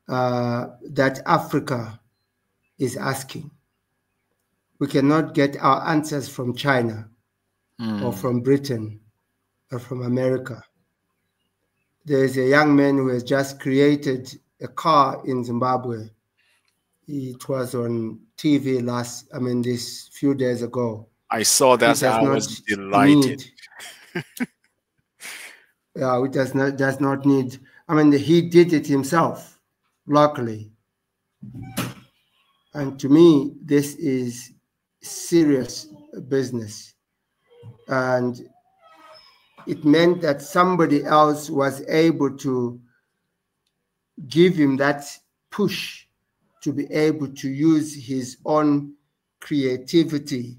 that Africa is asking. We cannot get our answers from China or from Britain or from America. There's a young man who has just created a car in Zimbabwe. It was on TV this few days ago. I saw that. Which does I was not delighted. need, it does not need, he did it himself, locally. And to me, this is serious business. And it meant that somebody else was able to give him that push to be able to use his own creativity,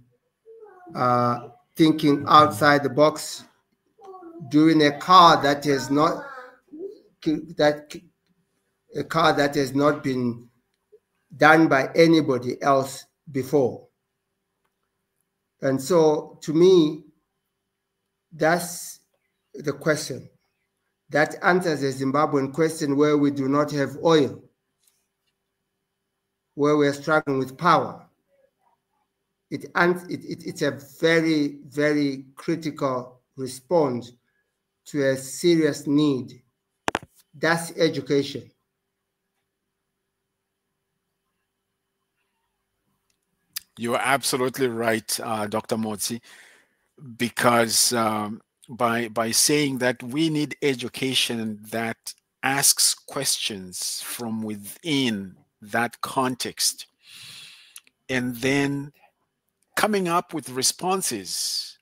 thinking outside the box, doing a car that has not been done by anybody else before. And so, to me, that's the question. That answers a Zimbabwean question where we do not have oil, where we're struggling with power. It's a very, very critical response to a serious need. That's education. You're absolutely right, Dr. Motsi, because by saying that we need education that asks questions from within that context, and then coming up with responses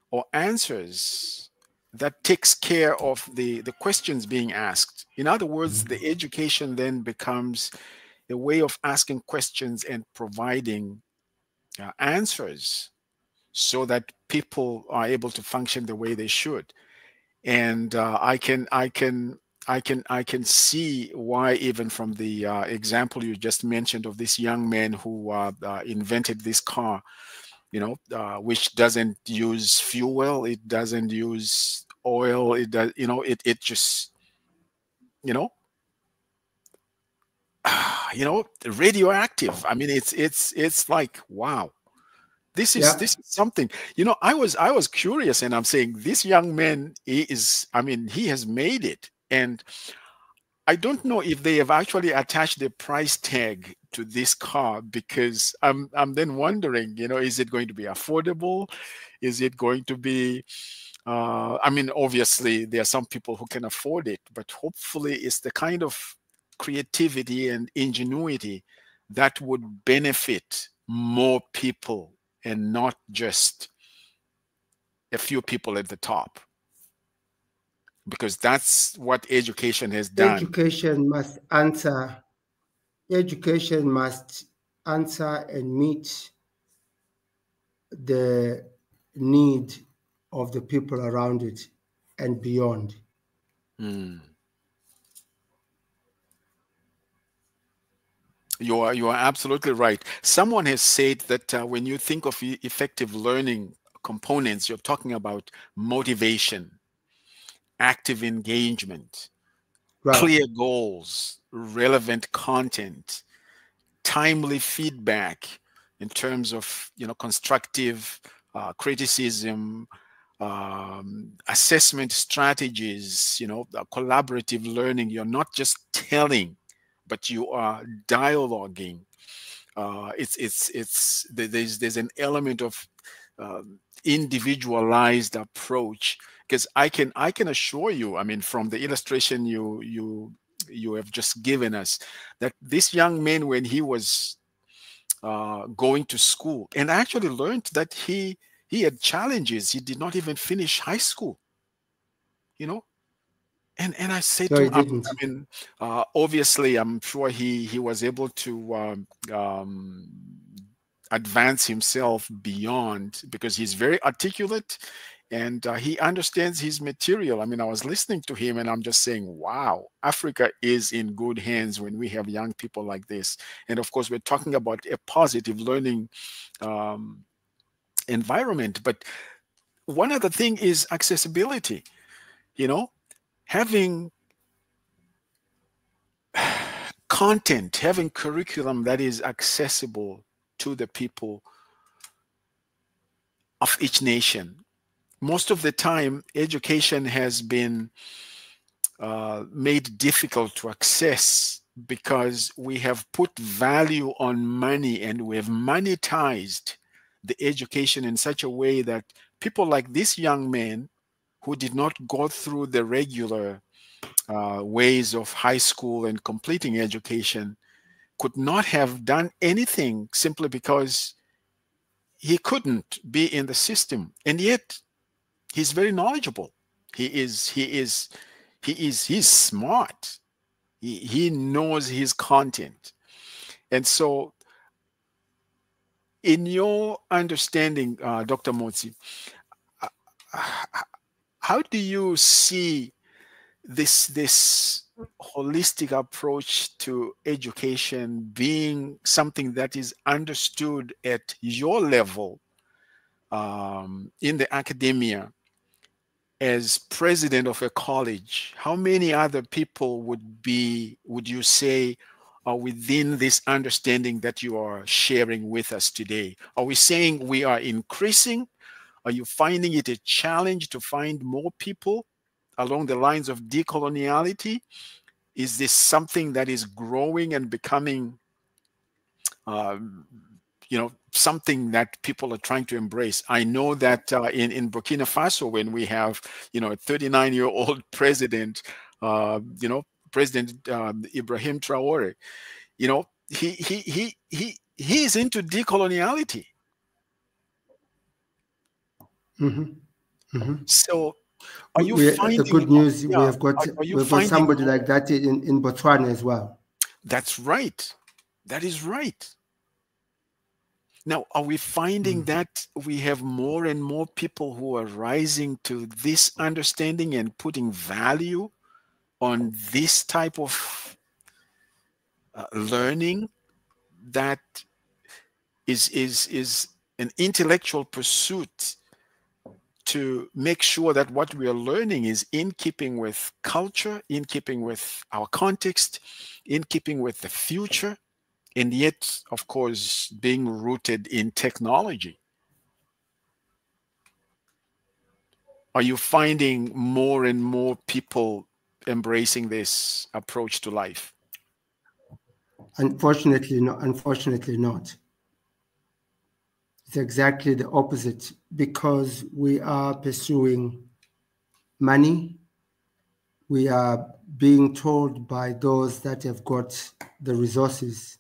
or answers that takes care of the questions being asked. In other words, the education then becomes a way of asking questions and providing answers so that people are able to function the way they should. And I can see why, even from the example you just mentioned of this young man who invented this car, which doesn't use fuel, it doesn't use oil, it does, it just, you know, radioactive. I mean, it's like, wow. This is something. I was curious, and I'm saying this young man he has made it, and I don't know if they have actually attached the price tag to this car, because I'm then wondering, is it going to be affordable? Is it going to be obviously there are some people who can afford it, but hopefully it's the kind of creativity and ingenuity that would benefit more people and not just a few people at the top, because that's what education has done. Education must answer and meet the need of the people around it and beyond. Mm. You are absolutely right. Someone has said that when you think of effective learning components, you're talking about motivation, active engagement, Right. clear goals, relevant content, timely feedback in terms of constructive criticism, assessment strategies, collaborative learning. You're not just telling, but you are dialoguing. There's an element of individualized approach, because I can assure you, I mean, from the illustration you have just given us, that this young man, when he was going to school, and I actually learned that he had challenges. He did not even finish high school, you know. And I said No, to he him, I didn't. mean, obviously, I'm sure he was able to advance himself beyond, because he's very articulate, and he understands his material. I mean, I was listening to him and I'm just saying, wow, Africa is in good hands when we have young people like this. And of course, we're talking about a positive learning um, environment. But one other thing is accessibility, you know, having content, having curriculum that is accessible to the people of each nation. Most of the time, education has been made difficult to access because we have put value on money, and we have monetized the education in such a way that people like this young man, who did not go through the regular ways of high school and completing education, could not have done anything simply because he couldn't be in the system. And yet he's very knowledgeable. He's smart. He knows his content. And so, in your understanding, Dr. Motsi, how do you see this holistic approach to education being something that is understood at your level in the academia? As president of a college, how many other people would you say, are within this understanding that you are sharing with us today? Are we saying we are increasing? Are you finding it a challenge to find more people along the lines of decoloniality? Is this something that is growing and becoming um, something that people are trying to embrace? I know that in Burkina Faso, when we have a 39-year-old president, President Ibrahim Traore, he is into decoloniality. Hmm. Hmm. So are you The finding, good news, yeah, are you we've got finding somebody more? like that in Botswana as well. That's right. That is right. Now, are we finding Mm. that we have more and more people who are rising to this understanding and putting value on this type of learning that is an intellectual pursuit to make sure that what we are learning is in keeping with culture, in keeping with our context, in keeping with the future, and yet, of course, being rooted in technology? Are you finding more and more people embracing this approach to life? Unfortunately, no, unfortunately not. It's exactly the opposite, because we are pursuing money. We are being told by those that have got the resources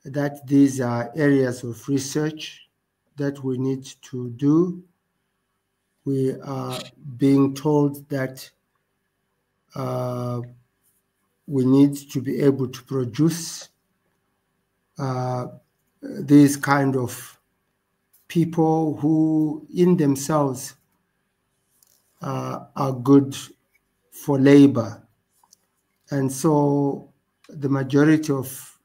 that these are areas of research that we need to do. We are being told that uh, we need to be able to produce these kind of people who in themselves are good for labor. And so the majority of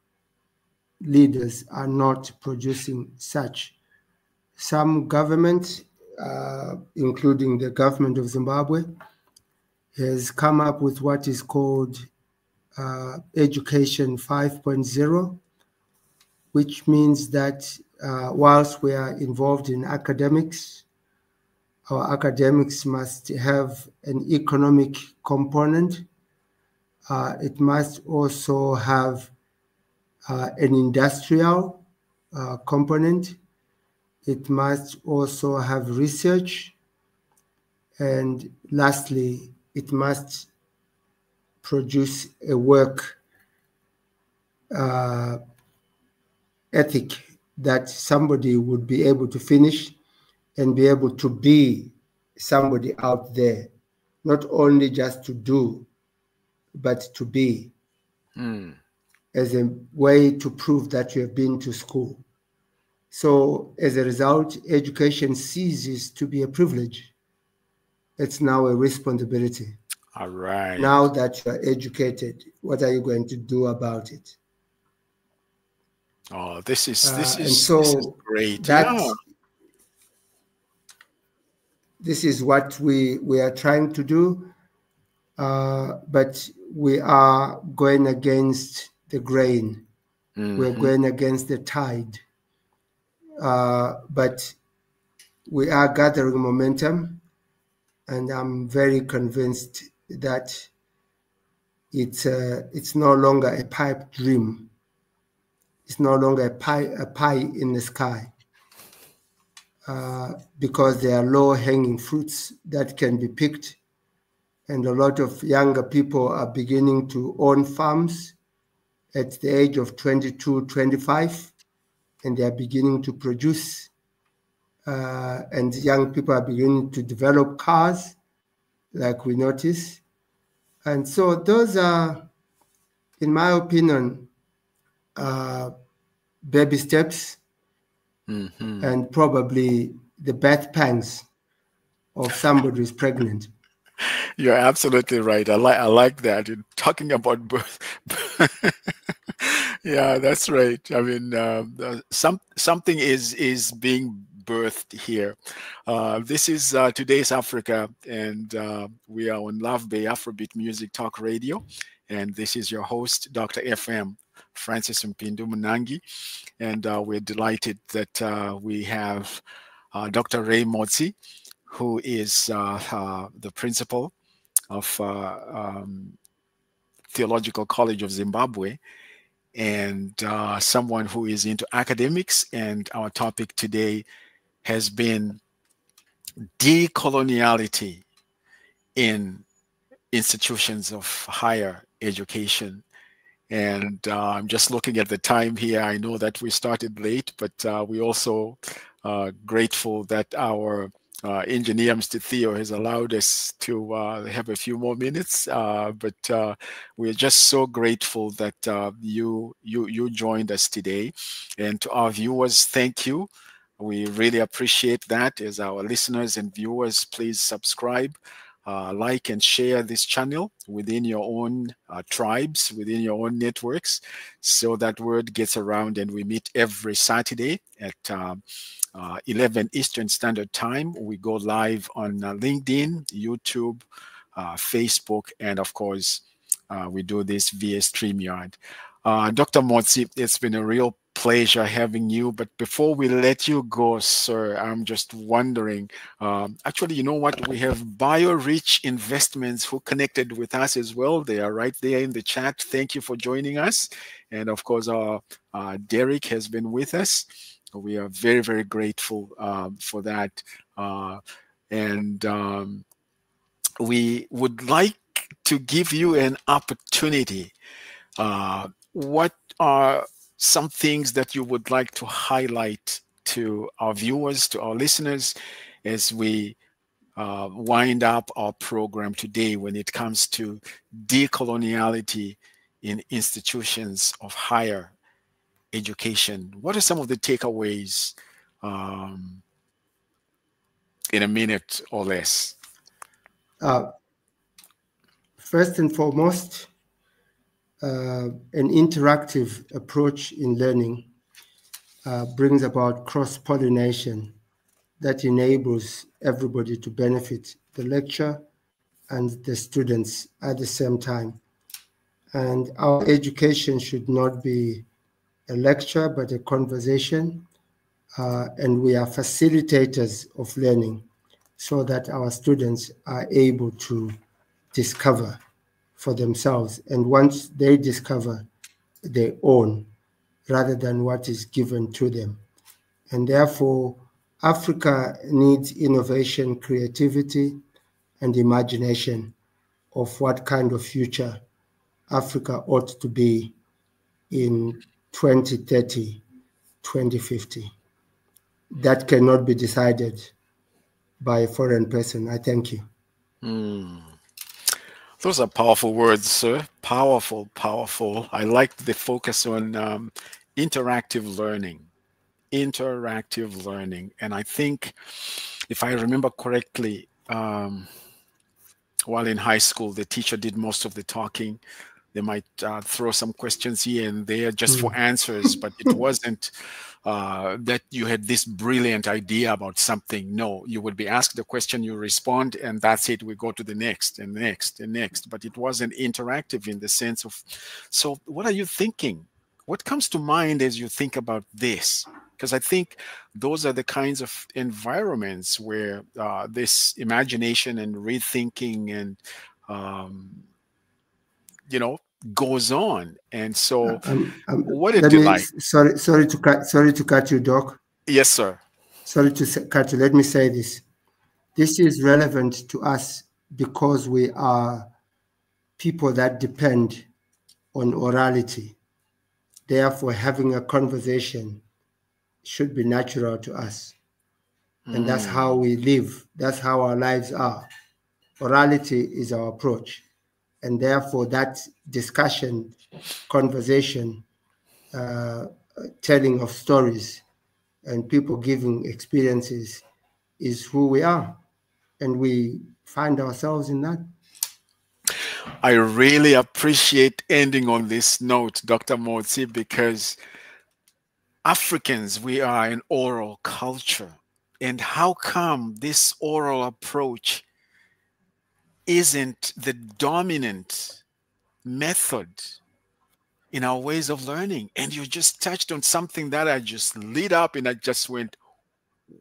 leaders are not producing such. Some government, including the government of Zimbabwe, has come up with what is called Education 5.0, which means that whilst we are involved in academics, our academics must have an economic component. It must also have an industrial component. It must also have research. And lastly, it must produce a work ethic that somebody would be able to finish and be able to be somebody out there, not only just to do, but to be, as a way to prove that you have been to school. So as a result, education ceases to be a privilege. It's now a responsibility. All right. Now that you are educated, what are you going to do about it? Oh, this And is so great. that Yeah. this is what we are trying to do, but we are going against the grain. We're Hmm. going against the tide. But we are gathering momentum, and I'm very convinced that it's no longer a pipe dream. It's no longer a pie in the sky, because there are low-hanging fruits that can be picked, and a lot of younger people are beginning to own farms at the age of 22, 25, and they are beginning to produce, and young people are beginning to develop cars, like we notice. And so those are, in my opinion, baby steps, Hmm. and probably the birth pangs of somebody who's pregnant. You're absolutely right. I like that. You're talking about birth. Yeah, that's right. I mean, something is being birthed here. This is today's Africa, and we are on Love Bay Afrobeat Music Talk Radio, and this is your host, Dr. FM Francis Mpindu Munangi, and we're delighted that we have Dr. Ray Motsi, who is the principal of Theological College of Zimbabwe, and someone who is into academics. And our topic today has been decoloniality in institutions of higher education. And I'm just looking at the time here. I know that we started late, but we also grateful that our engineer, Mr. Theo, has allowed us to have a few more minutes. But we're just so grateful that you joined us today, and to our viewers, thank you. We really appreciate that. As our listeners and viewers, please subscribe, like and share this channel within your own tribes, within your own networks, so that word gets around. And we meet every Saturday at 11 Eastern Standard Time. We go live on LinkedIn, YouTube, Facebook, and of course, we do this via StreamYard. Dr. Motsi, it's been a real pleasure having you. But before we let you go, sir, I'm just wondering, actually, you know what? We have BioRich Investments who connected with us as well. They are right there in the chat. Thank you for joining us. And of course, Derek has been with us. We are very, very grateful for that. And we would like to give you an opportunity. What are some things that you would like to highlight to our viewers, to our listeners, as we wind up our program today when it comes to decoloniality in institutions of higher education? What are some of the takeaways um, in a minute or less? First and foremost, an interactive approach in learning brings about cross-pollination that enables everybody to benefit, the lecturer and the students at the same time. And our education should not be a lecture, but a conversation. And we are facilitators of learning so that our students are able to discover for themselves. And once they discover, they own rather than what is given to them. And therefore, Africa needs innovation, creativity, and imagination of what kind of future Africa ought to be in 2030, 2050. That cannot be decided by a foreign person. I thank you. Those are powerful words, sir. Powerful, powerful. I like the focus on interactive learning. Interactive learning. And I think, if I remember correctly, while in high school, the teacher did most of the talking. They might throw some questions here and there just for answers, but it wasn't that you had this brilliant idea about something. No, you would be asked the question, you respond, and that's it. We go to the next and next and next. But it wasn't interactive in the sense of, so what are you thinking? What comes to mind as you think about this? Because I think those are the kinds of environments where this imagination and rethinking and goes on. And so what did Let you me, like? sorry to cut you, Doc. Yes, sir. Sorry to cut you. Let me say this. This is relevant to us because we are people that depend on orality. Therefore, having a conversation should be natural to us. And that's how we live. That's how our lives are. Orality is our approach. And therefore, that discussion, conversation, telling of stories, and people giving experiences is who we are. And we find ourselves in that. I really appreciate ending on this note, Dr. Motsi, because Africans, we are an oral culture. And how come this oral approach isn't the dominant method in our ways of learning? And you just touched on something that I just lit up and I just went,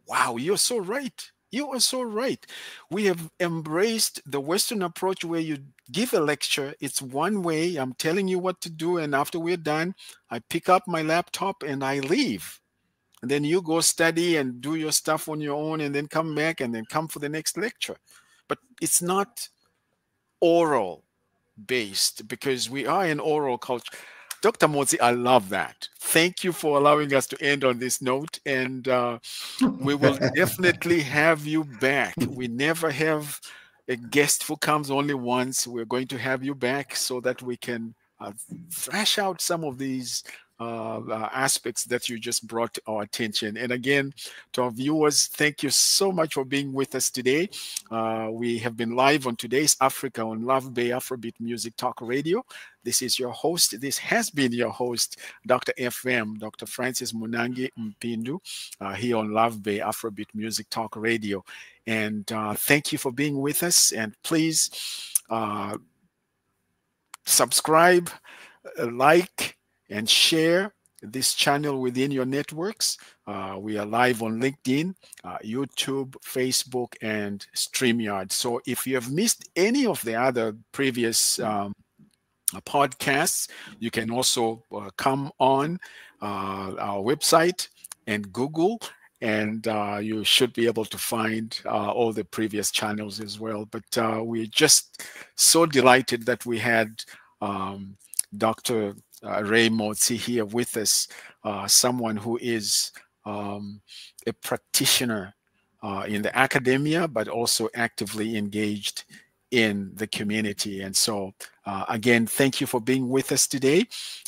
wow, you're so right. You are so right. We have embraced the Western approach where you give a lecture. It's one way. I'm telling you what to do. And after we're done, I pick up my laptop and I leave. And then you go study and do your stuff on your own and then come back and then come for the next lecture. But it's not oral based because we are an oral culture. Dr. Motsi, I love that. Thank you for allowing us to end on this note. And we will definitely have you back. We never have a guest who comes only once. We're going to have you back so that we can thrash out some of these aspects that you just brought to our attention. And again, to our viewers, thank you so much for being with us today. We have been live on Today's Africa on Love Bay Afrobeat Music Talk Radio. This is your host. This has been your host, Dr. FM, Dr. Francis Mpindu, here on Love Bay Afrobeat Music Talk Radio. And thank you for being with us. And please subscribe, like, and share this channel within your networks. We are live on LinkedIn, YouTube, Facebook, and StreamYard. So if you have missed any of the other previous podcasts, you can also come on our website and Google, and you should be able to find all the previous channels as well. But we're just so delighted that we had Dr. Ray Motsi here with us, someone who is a practitioner in the academia, but also actively engaged in the community. And so, again, thank you for being with us today.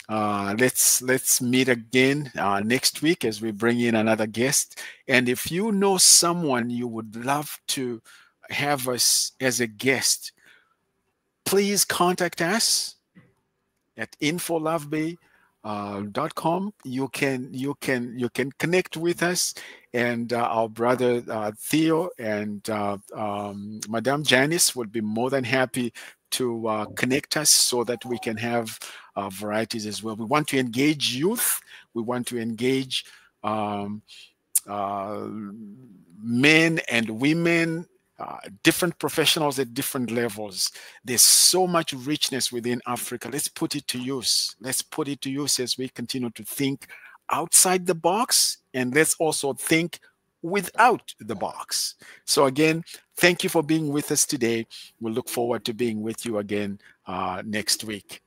Let's meet again next week as we bring in another guest. And if you know someone you would love to have us as a guest, please contact us at infolovebay.com. You can connect with us, and our brother Theo and Madame Janice would be more than happy to connect us so that we can have varieties as well. We want to engage youth. We want to engage um, uh, men and women, different professionals at different levels. There's so much richness within Africa. Let's put it to use. Let's put it to use as we continue to think outside the box, and let's also think without the box. So again, thank you for being with us today. We look forward to being with you again next week.